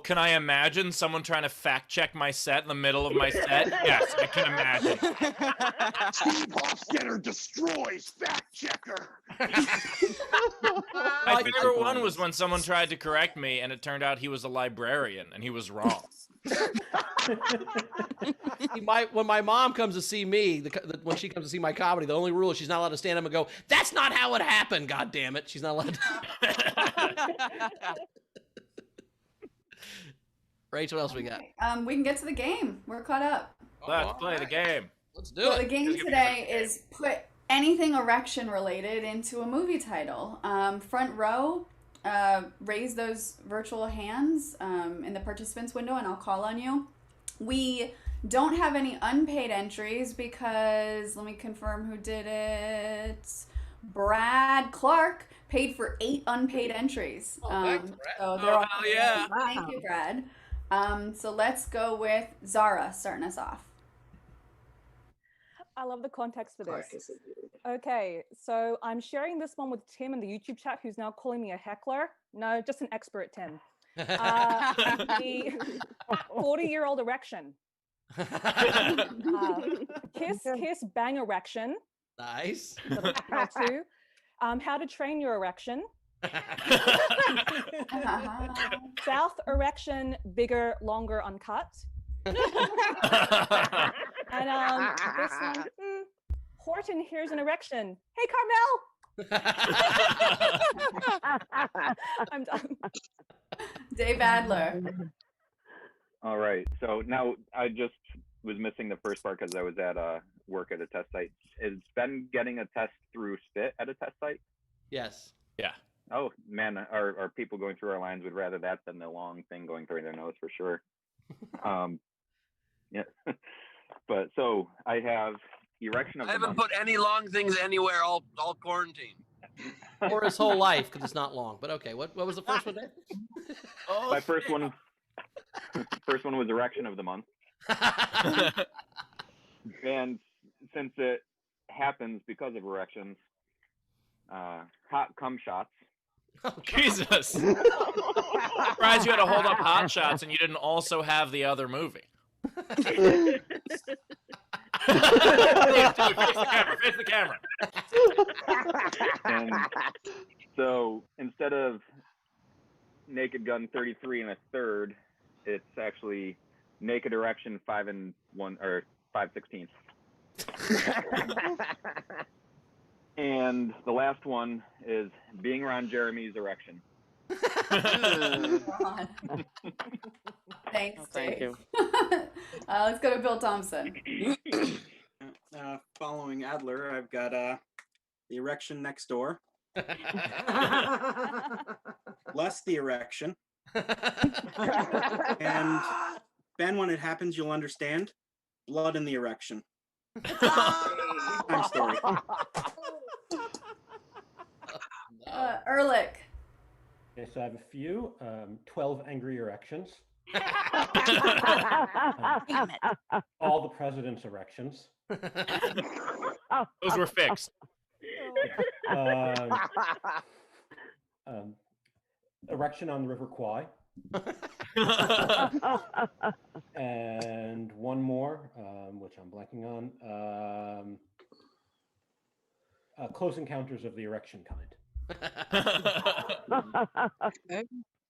can I imagine someone trying to fact check my set in the middle of my set? Yes, I can imagine. Steve Hofstetter destroys fact checker. My favorite one was when someone tried to correct me and it turned out he was a librarian and he was wrong. When my mom comes to see me, when she comes to see my comedy, the only rule is she's not allowed to stand up and go, "That's not how it happened." God damn it, she's not allowed to. Rachel, what else we got? We can get to the game. We're caught up. Let's play the game. Let's do So it. the game today is put anything erection related into a movie title. Front row, raise those virtual hands in the participants window and I'll call on you. We don't have any unpaid entries because, let me confirm who did it. Brad Clark paid for 8 unpaid entries. Thanks, Brad. So they're all hell yeah. Thank you, Brad. So let's go with Zara starting us off. I love the context for this. Okay, so I'm sharing this one with Tim in the YouTube chat, who's now calling me a heckler. No, just an expert, Tim. The 40-year-old erection. Kiss, kiss, bang erection. Nice. How to. How to train your erection. South erection, bigger, longer, uncut. And this one, Horton, here's an erection. Hey, Carmel. I'm done. Dave Adler. All right. So now I just was missing the first part because I was at work at a test site. Is Ben getting a test through Spit at a test site? Yes. Yeah. Oh man, our people going through our lines would rather that than the long thing going through their nose for sure. Yeah. But so I have erection of I the haven't month. put any long things anywhere all quarantine. Or his whole life, because it's not long. But okay, what was the first one, Dave? My first one was erection of the month. And since it happens because of erections, hot cum shots. Jesus. Surprised you had to hold up Hot Shots and you didn't also have the other movie. Face the camera. And so instead of Naked Gun 33 and a third, it's actually Naked Erection 5 and 1 or 5/16. And the last one is being around Jeremy's erection. God. Thanks, Thank Dave. you. Let's go to Bill Thompson. Following Adler, I've got the erection next door. Less the erection. And Ben, when it happens, you'll understand. Blood in the erection. Time story. Ehrlich. Okay, so I have a few. 12 angry erections. All the president's erections. Those were fixed. Erection on the River Kwai. And one more, which I'm blanking on. Close Encounters of the Erection Kind.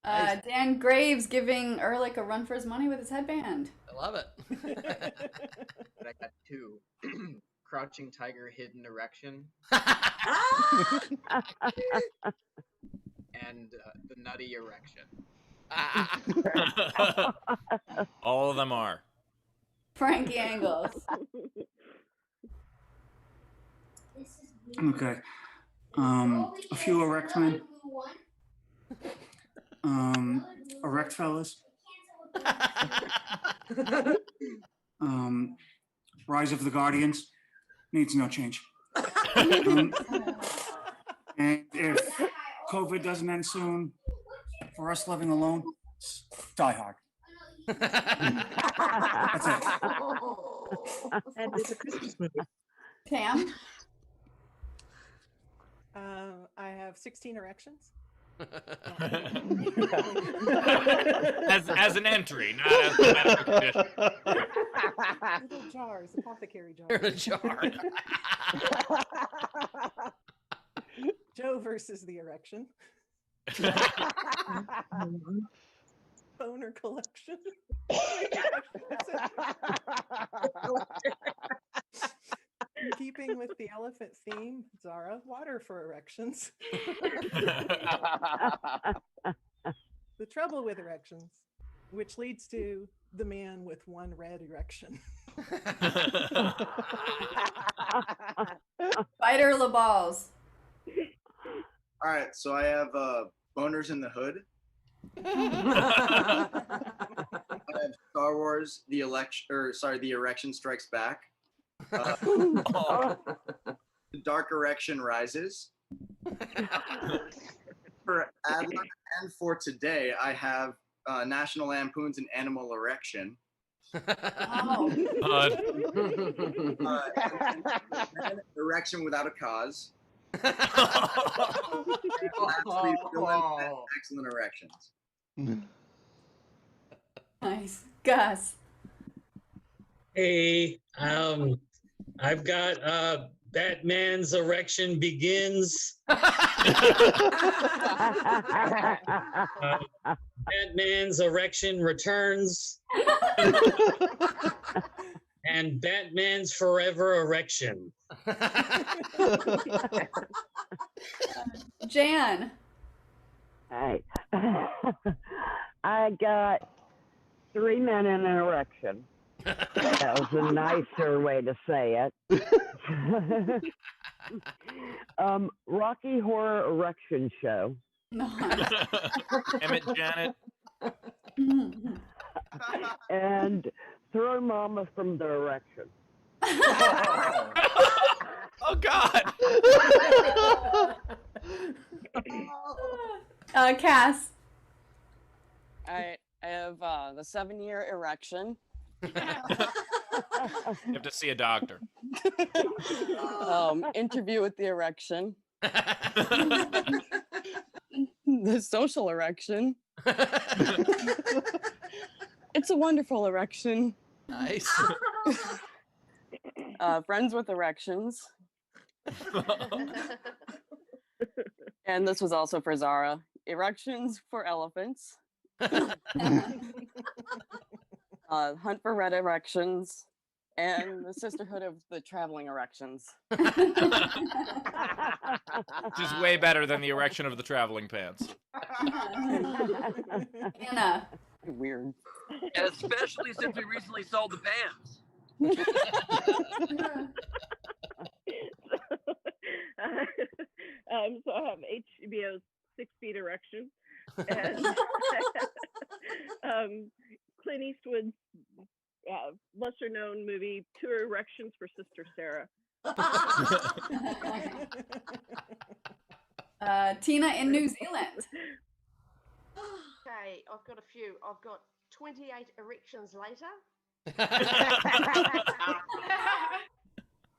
Dan Graves giving Ehrlich a run for his money with his headband. I love it. But I got two. Crouching Tiger, Hidden Erection. And the Nutty Erection. All of them are. Frankie Angles. Okay. A few erect men. Erect fellas. Rise of the Guardians. Needs no change. And if COVID doesn't end soon, for us living alone, Die Hard. That's it. And it's a Christmas movie. Pam? I have 16 erections. as an entry, not as a medical condition. Little jars, apothecary jars. They're in a jar. Joe versus the erection. Boner collection. In keeping with the elephant theme, Zara, water for erections. The trouble with erections, which leads to the man with one red erection. Spider LaBalls. All right, so I have Boners in the Hood. I have Star Wars: The Erection Strikes Back. The Dark Erection Rises. For Adler and for today, I have National Lampoon's An Animal Erection. Erection Without a Cause. Lastly, Excellent Erections. Nice. Gus. Hey, I've got Batman's Erection Begins. Batman's Erection Returns. And Batman's Forever Erection. Jan. Hey, I got 3 men in an erection. That was a nicer way to say it. Rocky Horror Erection Show. Emmett Janet. And throw Mama from the erection. Oh God. Cass. All right, I have the 7-year erection. You have to see a doctor. Interview with the erection. the social erection. It's a wonderful erection. Nice. Friends with erections. And this was also for Zara. Erections for elephants. Hunt for red erections. And the Sisterhood of the Traveling Erections. Just way better than the erection of the traveling pants. Anna. Weird. And especially since we recently sold the pants. So I have HBO's 6 Feet Erection. And Clint Eastwood's lesser known movie, 2 Erections for Sister Sarah. Tina in New Zealand. Okay, I've got a few. I've got 28 erections later.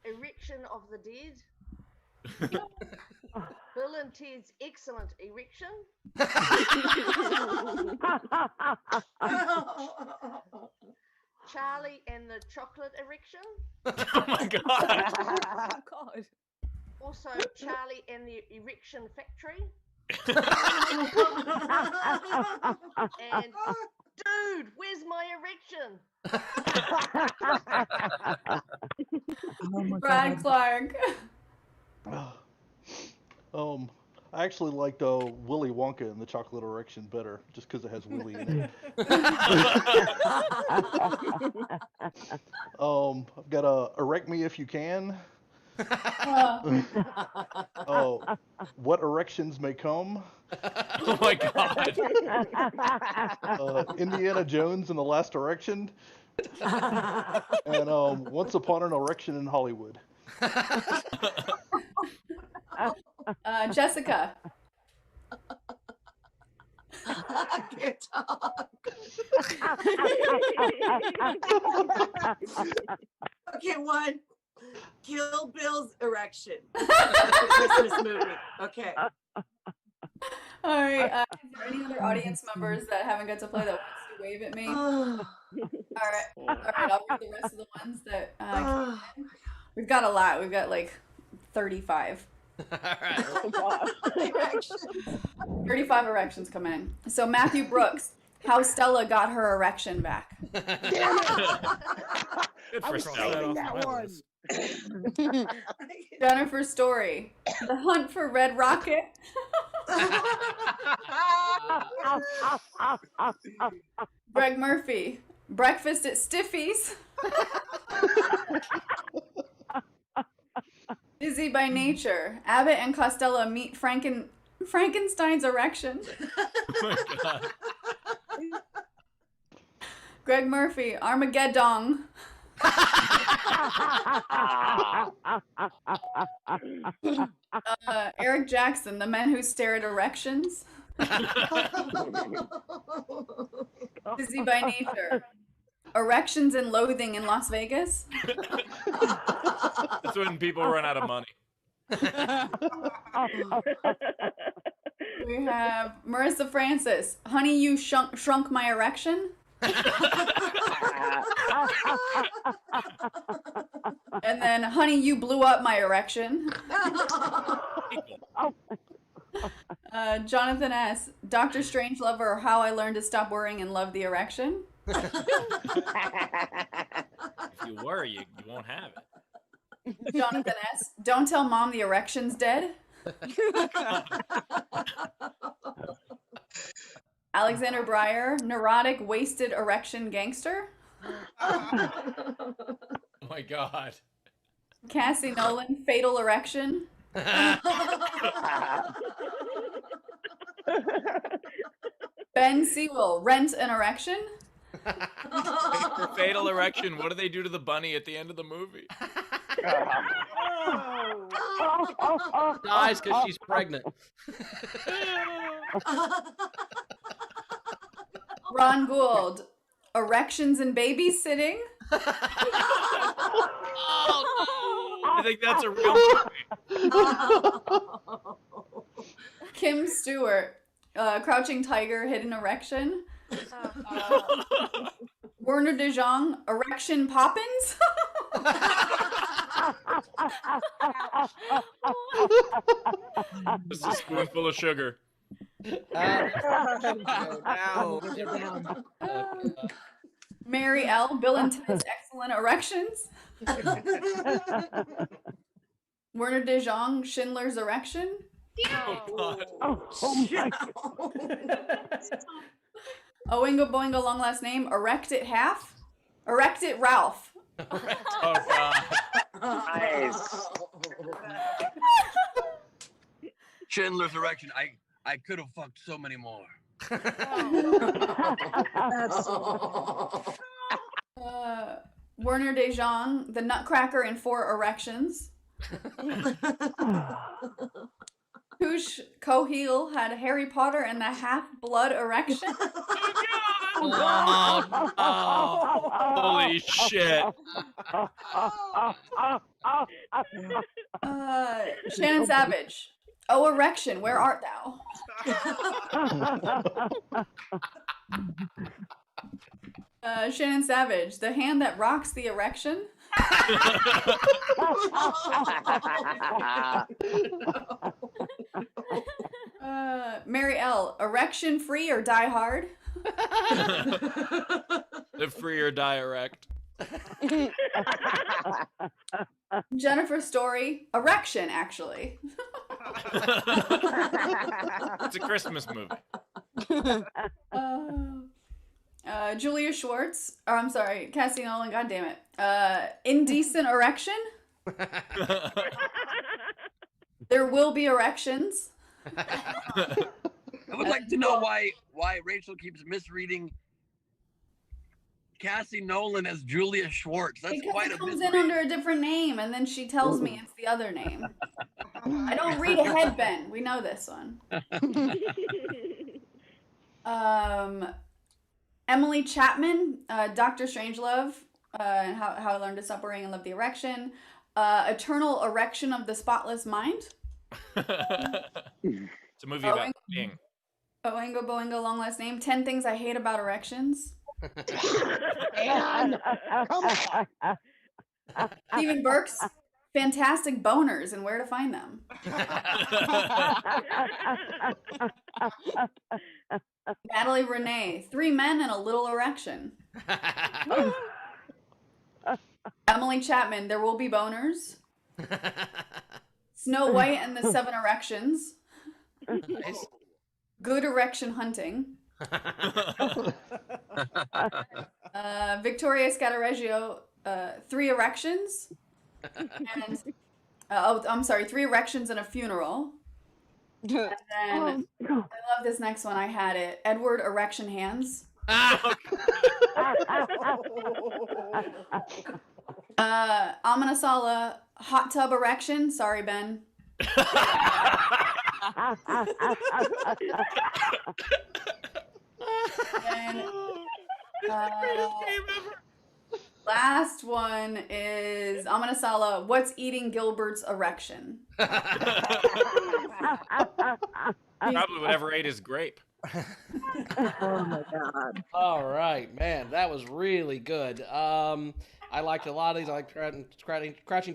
Erection of the Dead. Bill and Ted's Excellent Erection. Charlie and the Chocolate Erection. Oh my god. God. Also, Charlie and the Erection Factory. And dude, where's my erection? Brad Clark. I actually liked Willy Wonka and the Chocolate Erection better, just because it has Willy in it. I've got Erect Me If You Can. What Erections May Come. Oh my god. Indiana Jones and the Last Erection. And Once Upon an Erection in Hollywood. Jessica. I can't talk. Okay, one. Kill Bill's erection. Christmas movie. Okay. All right. Is there any other audience members that haven't got to play that wants to wave at me? All right. I'll read the rest of the ones that came in. We've got a lot. We've got like 35. All right. Oh, gosh. 35 erections come in. So Matthew Brooks, how Stella got her erection back. Good for saving that one. Jennifer Story, the hunt for Red Rocket. Greg Murphy, breakfast at Stiffy's. Busy by Nature, Abbott and Costello meet Frankenstein's erection. Oh my god. Greg Murphy, Armageddon. Eric Jackson, the men who stare at erections. Busy by Nature, erections and loathing in Las Vegas. That's when people run out of money. We have Marissa Francis, honey, you shrunk my erection. And then, honey, you blew up my erection. Jonathan S., Dr. Strangelove, or How I Learned to Stop Worrying and Love the Erection. If you worry, you won't have it. Jonathan S., don't tell mom the erection's dead. Alexander Breyer, neurotic, wasted erection gangster. Oh my god. Cassie Nolan, fatal erection. Ben Sewell, rent an erection. For fatal erection, what do they do to the bunny at the end of the movie? Dies because she's pregnant. Ron Gould, erections and babysitting. I think that's a real movie. Kim Stewart, Crouching Tiger, hidden erection. Werner de Jong, erection poppins. Just a spoonful of sugar. Mary L, Bill and Ted's excellent erections. Werner de Jong, Schindler's erection. Oingo Boingo, long last name, erect it half. Erect it Ralph. Oh God. Nice. Schindler's erection. I could have fucked so many more. Werner de Jong, the Nutcracker and 4 erections. Koosh Koheel had Harry Potter and the Half-Blood erection. Holy shit. Shannon Savage. Oh, erection, where art thou? Shannon Savage. The hand that rocks the erection. Mary L. Erection free or die hard? Live free or die erect. Jennifer Story. Erection, actually. It's a Christmas movie. Julia Schwartz. Or I'm sorry, Cassie Nolan. God damn it. Indecent erection. There will be erections. I would like to know why Rachel keeps misreading Cassie Nolan as Julia Schwartz. That's Because quite it a comes misread. in under a different name, and then she tells me it's the other name. I don't read ahead, Ben. We know this one. Emily Chapman, Dr. Strangelove, and how I learned to stop worrying and love the erection. Eternal Erection of the Spotless Mind. It's a movie about being. Oingo Boingo, long last name. 10 Things I Hate About Erections. And come on. Stephen Burks, Fantastic Boners and Where to Find Them. Natalie Renee, 3 Men and a Little Erection. Emily Chapman, There Will Be Boners. Snow White and the 7 Erections. Nice. Good Erection Hunting. Victoria Scattereggio, 3 Erections. And, I'm sorry, 3 Erections and a Funeral. And then, I love this next one. I had it. Edward Erection Hands. Amanasala, Hot Tub Erection. Sorry, Ben. And, last one is Amanasala, What's Eating Gilbert's Erection? Probably whatever ate his grape. Oh my God. All right, man, that was really good. I liked a lot of these. I liked Crouching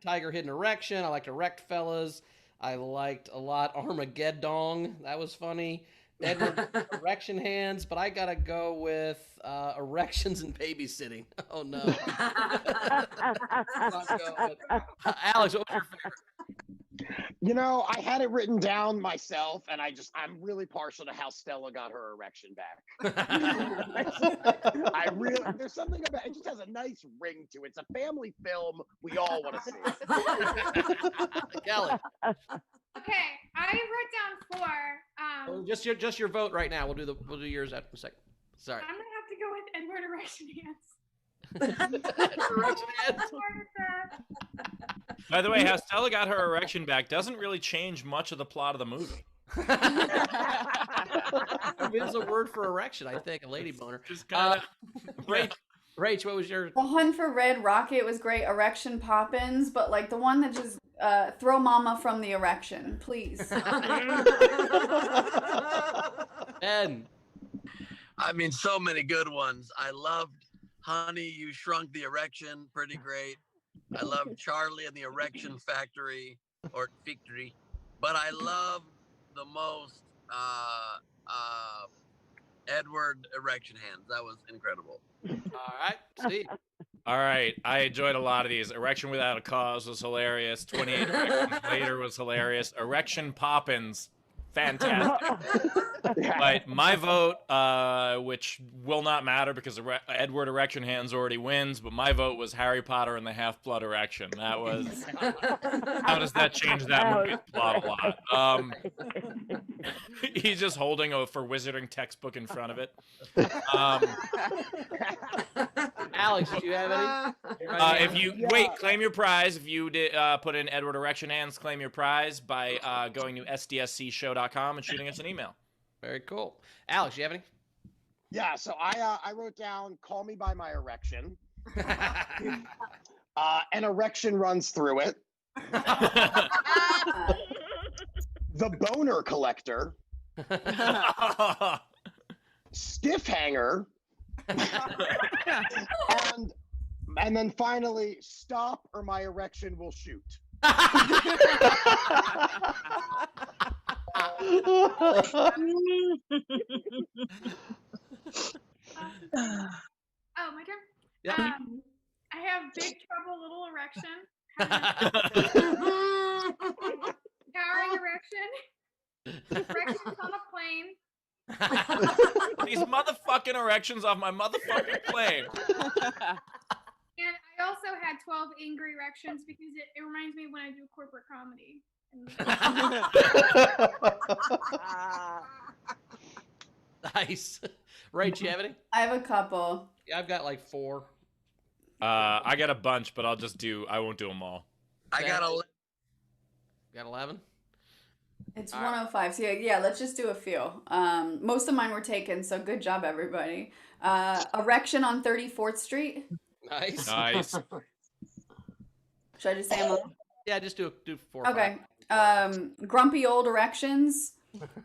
Tiger, Hidden Erection. I liked Erect Fellas. I liked a lot Armageddon. That was funny. Edward Erection Hands, but I gotta go with Erections and Babysitting. Oh no. Alex, what was your favorite? You know, I had it written down myself, and I'm really partial to how Stella got her erection back. There's something about it, just has a nice ring to it. It's a family film we all want to see. Kelly. Okay, I wrote down 4. Just your vote right now. We'll do yours after a second. Sorry. I'm gonna have to go with Edward Erection Hands. Erection Hands. By the way, how Stella got her erection back doesn't really change much of the plot of the movie. There's a word for erection, I think, a lady boner. Just kind of. Rach, what was your? The Hunt for Red Rocket was great. Erection Poppins, but like the one that just throw mama from the erection, please. Ben. I mean, so many good ones. I loved Honey, You Shrunk the Erection, pretty great. I loved Charlie and the Erection Factory, or Victory. But I loved the most Edward Erection Hands. That was incredible. All right, Steve. All right, I enjoyed a lot of these. Erection Without a Cause was hilarious. 28 Erections Later was hilarious. Erection Poppins, fantastic. But my vote, which will not matter because Edward Erection Hands already wins, but my vote was Harry Potter and the Half-Blood Erection. That was... How does that change that movie's plot a lot? He's just holding a For Wizarding textbook in front of it. Alex, do you have any? If you wait, claim your prize. If you did put in Edward Erection Hands, claim your prize by going to sdscshow.com and shooting us an email. Very cool. Alex, you have any? Yeah, so I wrote down "Call Me by My Erection." An erection runs through it. The Boner Collector. Stiff Hanger. and then finally, Stop or My Erection Will Shoot. Oh, my turn? Yeah. I have Big Trouble, Little Erection. Towering Erection. Erections on a Plane. These motherfucking erections off my motherfucking plane. And I also had 12 Angry Erections because it reminds me when I do corporate comedy. Nice. Rach, do you have any? I have a couple. Yeah, I've got like 4. I got a bunch, but I won't do them all. I got 11. Got 11? It's 105. So yeah, let's just do a few. Most of mine were taken, so good job, everybody. Erection on 34th Street. Nice. Nice. Should I just say them all? Yeah, just do 4. Okay. Grumpy Old Erections.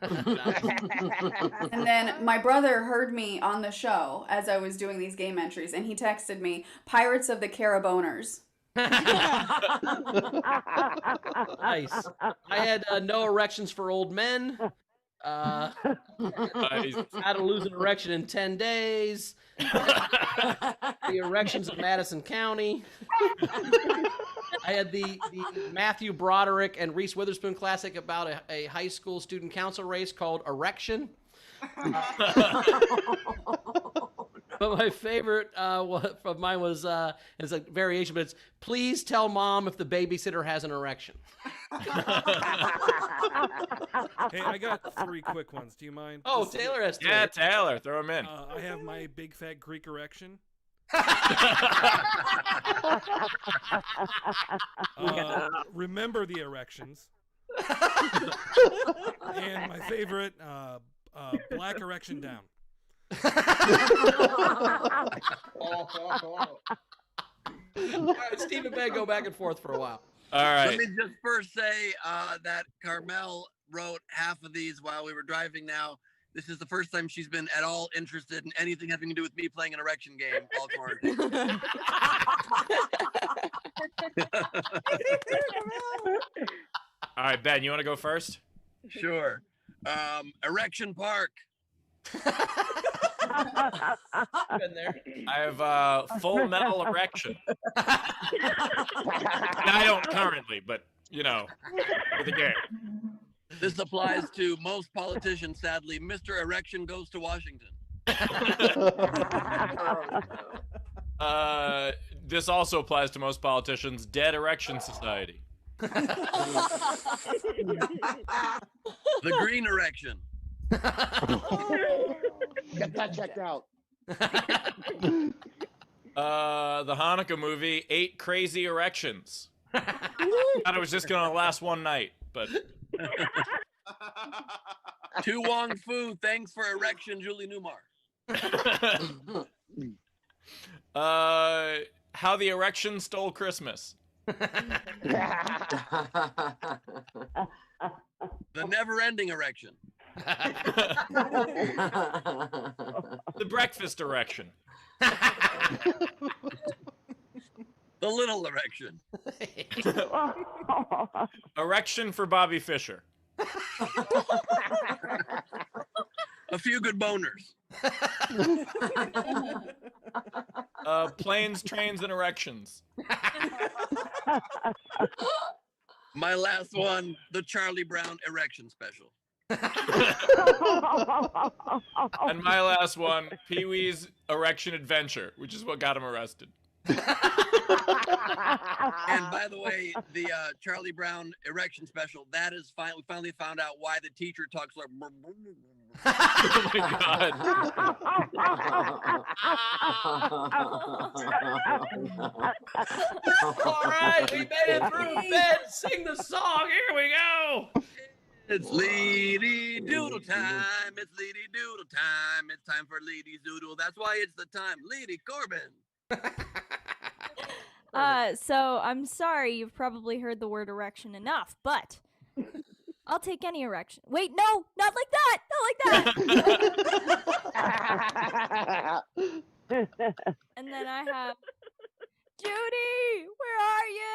And then my brother heard me on the show as I was doing these game entries, and he texted me, Pirates of the Caraboners. Nice. I had no erections for old men. Nice. How to lose an erection in 10 days. The erections of Madison County. I had the Matthew Broderick and Reese Witherspoon classic about a high school student council race called Erection. But my favorite of mine was, it's a variation, but it's, please tell mom if the babysitter has an erection. Hey, I got 3 quick ones. Do you mind? Oh, Taylor has 3. Yeah, Taylor, throw them in. I have my big fat Greek erection. Remember the erections. And my favorite, black erection down. All right, Steve and Ben go back and forth for a while. All right. Let me just first say that Carmel wrote half of these while we were driving now. This is the first time she's been at all interested in anything having to do with me playing an erection game all quarantine. All right, Ben, you want to go first? Sure. Erection Park. Been there. I have Full Metal Erection. I don't currently, but, you know, for the game. This applies to most politicians, sadly. Mr. Erection goes to Washington. This also applies to most politicians. Dead Erection Society. The Green Erection. Get that checked out. The Hanukkah movie, 8 Crazy Erections. Thought it was just gonna last one night, but Tu Wong Fu, thanks for erection, Julie Newmar. How the Erection Stole Christmas. The never-ending erection. The breakfast erection. The little erection. Erection for Bobby Fischer. A few good boners. Planes, trains, and erections. My last one, the Charlie Brown erection special. And my last one, Pee-wee's erection adventure, which is what got him arrested. And by the way, the Charlie Brown erection special, that is fine. We finally found out why the teacher talks like. Oh my God. All right, we made it through. Ben, sing the song. Here we go. It's Lady Doodle time. It's Lady Doodle time. It's time for Lady's Doodle. That's why it's the time. Lady Corbin. So I'm sorry, you've probably heard the word erection enough, but I'll take any erection. Wait, no, not like that, not like that. And then I have Judy, where are you?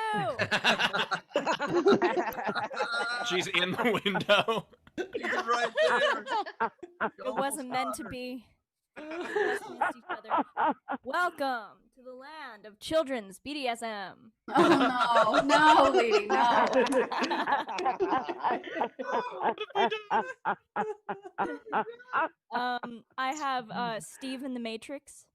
She's in the window. She's right there. It wasn't meant to be. Let's miss each other. Welcome to the land of children's BDSM. Oh no, lady, no. I have Steve in the Matrix.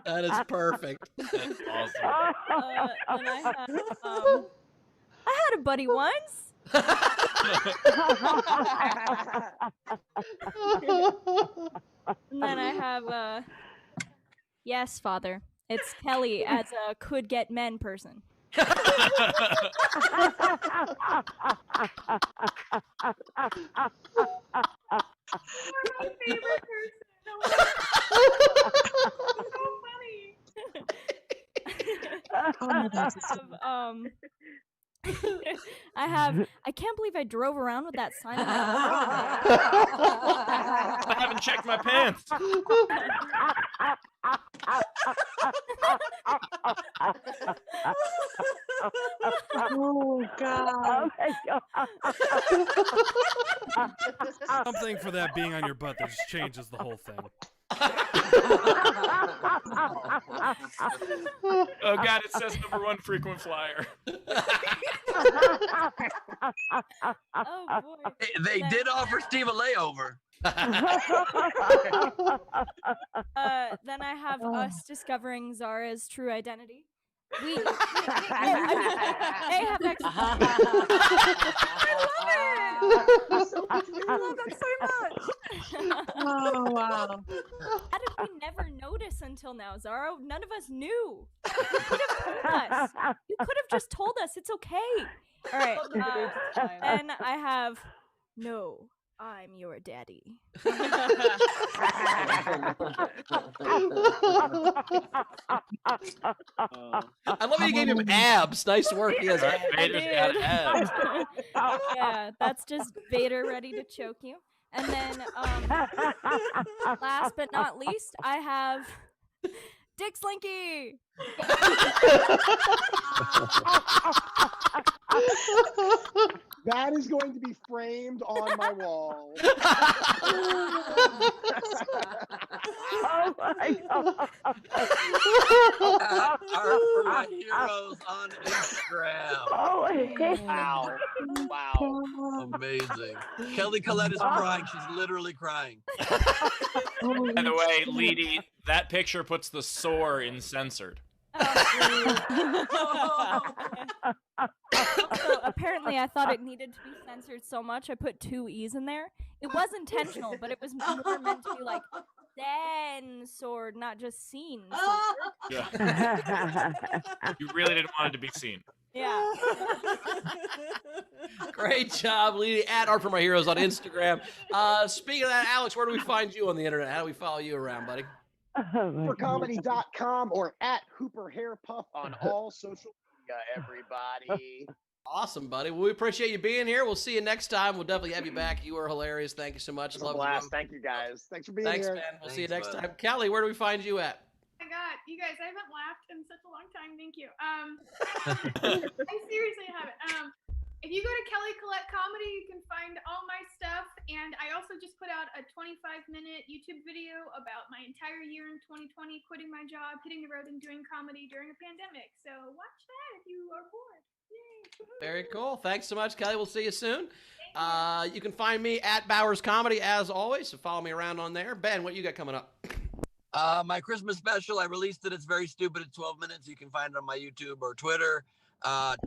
That is perfect. That's awesome. And I had a buddy once. And then I have yes, father. It's Kelly as a could get men person. My favorite person. So funny. I can't believe I drove around with that sign on my I haven't checked my pants. Oh God. Something for that being on your butt that just changes the whole thing. Oh God, it says #1 frequent flyer. Oh boy. They did offer Steve a layover. Then I have us discovering Zara's true identity. They have actually. I love that so much. Oh wow. How did we never notice until now, Zara? None of us knew. You could have told us. You could have just told us. It's okay. All right. And I have no. I'm your daddy. I love how you gave him abs. Nice work. He has abs. Vader's got abs. Yeah, that's just Vader ready to choke you. And then, last but not least, I have Dick Slinky. That is going to be framed on my wall. Oh my God. For my heroes on Instagram. Oh, Wow. Wow. Amazing. Kelly Collette is crying. She's literally crying. By the way, Leedy, that picture puts the sore in censored. So apparently I thought it needed to be censored so much I put 2 E's in there. It was intentional, but it was more meant to be like censored, not just seen. Yeah. You really didn't want it to be seen. Yeah. Great job, Lee. At Art for My Heroes on Instagram. Speaking of that, Alex, where do we find you on the internet? How do we follow you around, buddy? HooperComedy.com or at Hooper Hair Puff on all social media, everybody. Awesome, buddy. Well, we appreciate you being here. We'll see you next time. We'll definitely have you back. You were hilarious. Thank you so much. It's a blast. Thank you, guys. Thanks for being Thanks, here. man. We'll see you next time. Kelly, where do we find you at? Oh my God, you guys, I haven't laughed in such a long time. Thank you. I seriously haven't. If you go to Kelly Collette Comedy, you can find all my stuff. And I also just put out a 25-minute YouTube video about my entire year in 2020, quitting my job, hitting the road, and doing comedy during a pandemic. So watch that if you are bored. Yay. Very cool. Thanks so much, Kelly. We'll see you soon. You can find me at Bowers Comedy as always. So follow me around on there. Ben, what you got coming up? My Christmas special, I released it. It's very stupid at 12 minutes. You can find it on my YouTube or Twitter.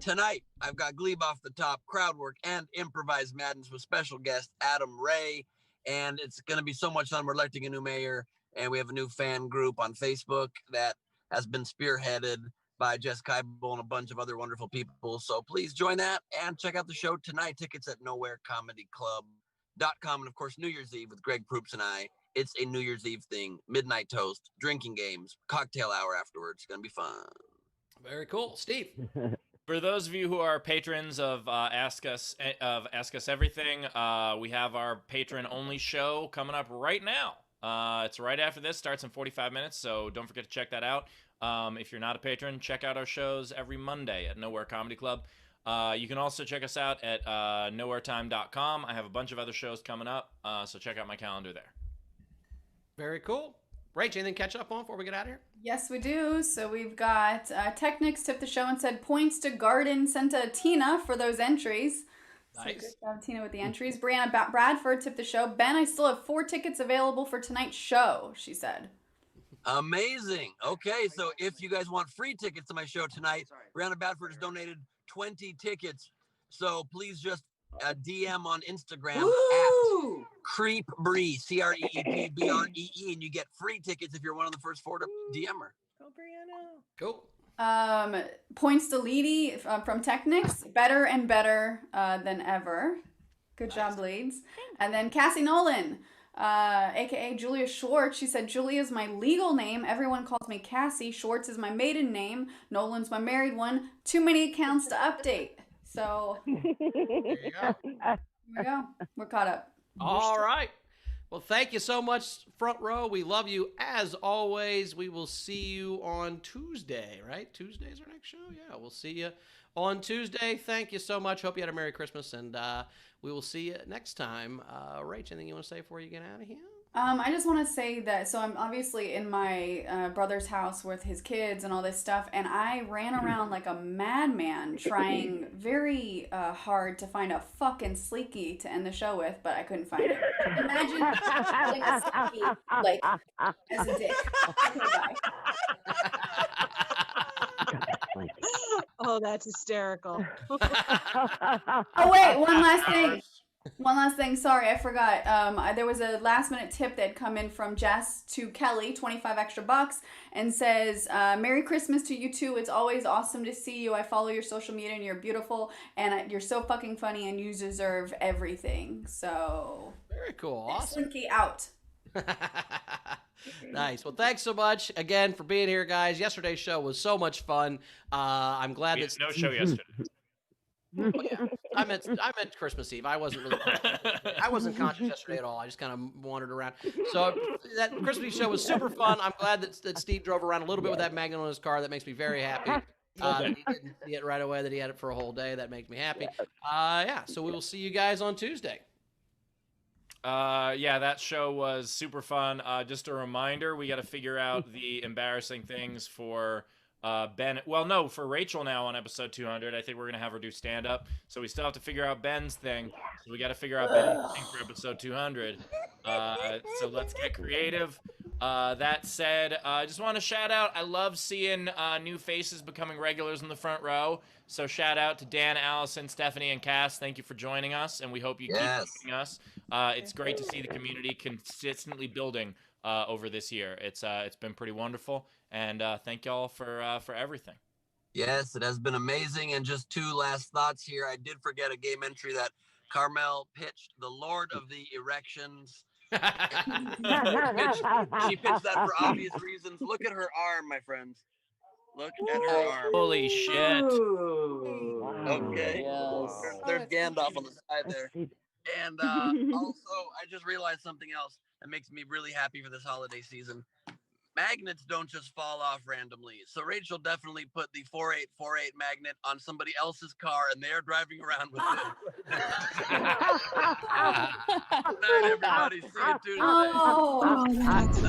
Tonight, I've got Gleib Off the Top, crowd work, and improvised madness with special guest Adam Ray. And it's going to be so much fun. We're electing a new mayor, and we have a new fan group on Facebook that has been spearheaded by Jess Keibel and a bunch of other wonderful people. So please join that and check out the show tonight. Tickets at nowherecomedyclub.com. And of course, New Year's Eve with Greg Proops and I. It's a New Year's Eve thing. Midnight toast, drinking games, cocktail hour afterwards. It's going to be fun. Very cool. Steve. For those of you who are patrons of Ask Us Everything, we have our patron-only show coming up right now. It's right after this. Starts in 45 minutes, so don't forget to check that out. If you're not a patron, check out our shows every Monday at Nowhere Comedy Club. You can also check us out at nowheretime.com. I have a bunch of other shows coming up, so check out my calendar there. Very cool. Rach, anything catch up on before we get out of here? Yes, we do. So we've got Technics tipped the show and said points to Garden sent to Tina for those entries. Nice. So good job, Tina, with the entries. Brianna Bradford tipped the show. Ben, I still have 4 tickets available for tonight's show, she said. Amazing. Okay, so if you guys want free tickets to my show tonight, Brianna Bradford has donated 20 tickets. So please just DM on Instagram at CreepBree, CreepBree, and you get free tickets if you're one of the first 4 to DM her. Go, Brianna. Cool. Points to Leedy from Technics. Better and better than ever. Good job, Leeds. And then Cassie Nolan, aka Julia Schwartz. She said, Julia's my legal name. Everyone calls me Cassie. Schwartz is my maiden name. Nolan's my married one. Too many accounts to update. So There you go. here we go. We're caught up. All right. Well, thank you so much, Front Row. We love you as always. We will see you on Tuesday, right? Tuesday's our next show? Yeah, we'll see you on Tuesday. Thank you so much. Hope you had a Merry Christmas, and we will see you next time. Rach, anything you want to say before you get out of here? I just want to say that, so I'm obviously in my brother's house with his kids and all this stuff, and I ran around like a madman trying very hard to find a fucking Sleeky to end the show with, but I couldn't find it. Imagine like a Sleeky, like, as a dick. Okay, bye. Oh, that's hysterical. Oh, wait, one last thing. One last thing, sorry, I forgot. There was a last minute tip that had come in from Jess to Kelly, 25 extra bucks, and says, Merry Christmas to you too. It's always awesome to see you. I follow your social media and you're beautiful and you're so fucking funny and you deserve everything. So very cool. Awesome. Slinky out. Nice. Well, thanks so much again for being here, guys. Yesterday's show was so much fun. I'm glad We that had no show yesterday. Oh, yeah. I meant Christmas Eve. I wasn't conscious yesterday at all. I just kind of wandered around. So that Christmas Eve show was super fun. I'm glad that Steve drove around a little bit with that magnet on his car. That makes me very happy. That he didn't see it right away, that he had it for a whole day. That makes me happy. Yeah, so we will see you guys on Tuesday. Yeah, that show was super fun. Just a reminder, we got to figure out the embarrassing things for Ben. Well, no, for Rachel now on episode 200. I think we're gonna have her do stand up. So we still have to figure out Ben's thing. So we got to figure out Ben's thing for episode 200. So let's get creative. That said, I just want to shout out. I love seeing new faces becoming regulars in the front row. So shout out to Dan, Allison, Stephanie, and Cass. Thank you for joining us, and we hope you keep joining us. It's great to see the community consistently building over this year. It's been pretty wonderful, and thank y'all for everything. Yes, it has been amazing. And just two last thoughts here. I did forget a game entry that Carmel pitched, the Lord of the Erections. She pitched that for obvious reasons. Look at her arm, my friends. Look at her arm. Holy shit. Okay. There's Gandalf on the side there. And also, I just realized something else that makes me really happy for this holiday season. Magnets don't just fall off randomly. So Rachel definitely put the 4848 magnet on somebody else's car, and they're driving around with it. Good night, everybody. See you Tuesday. Oh, that's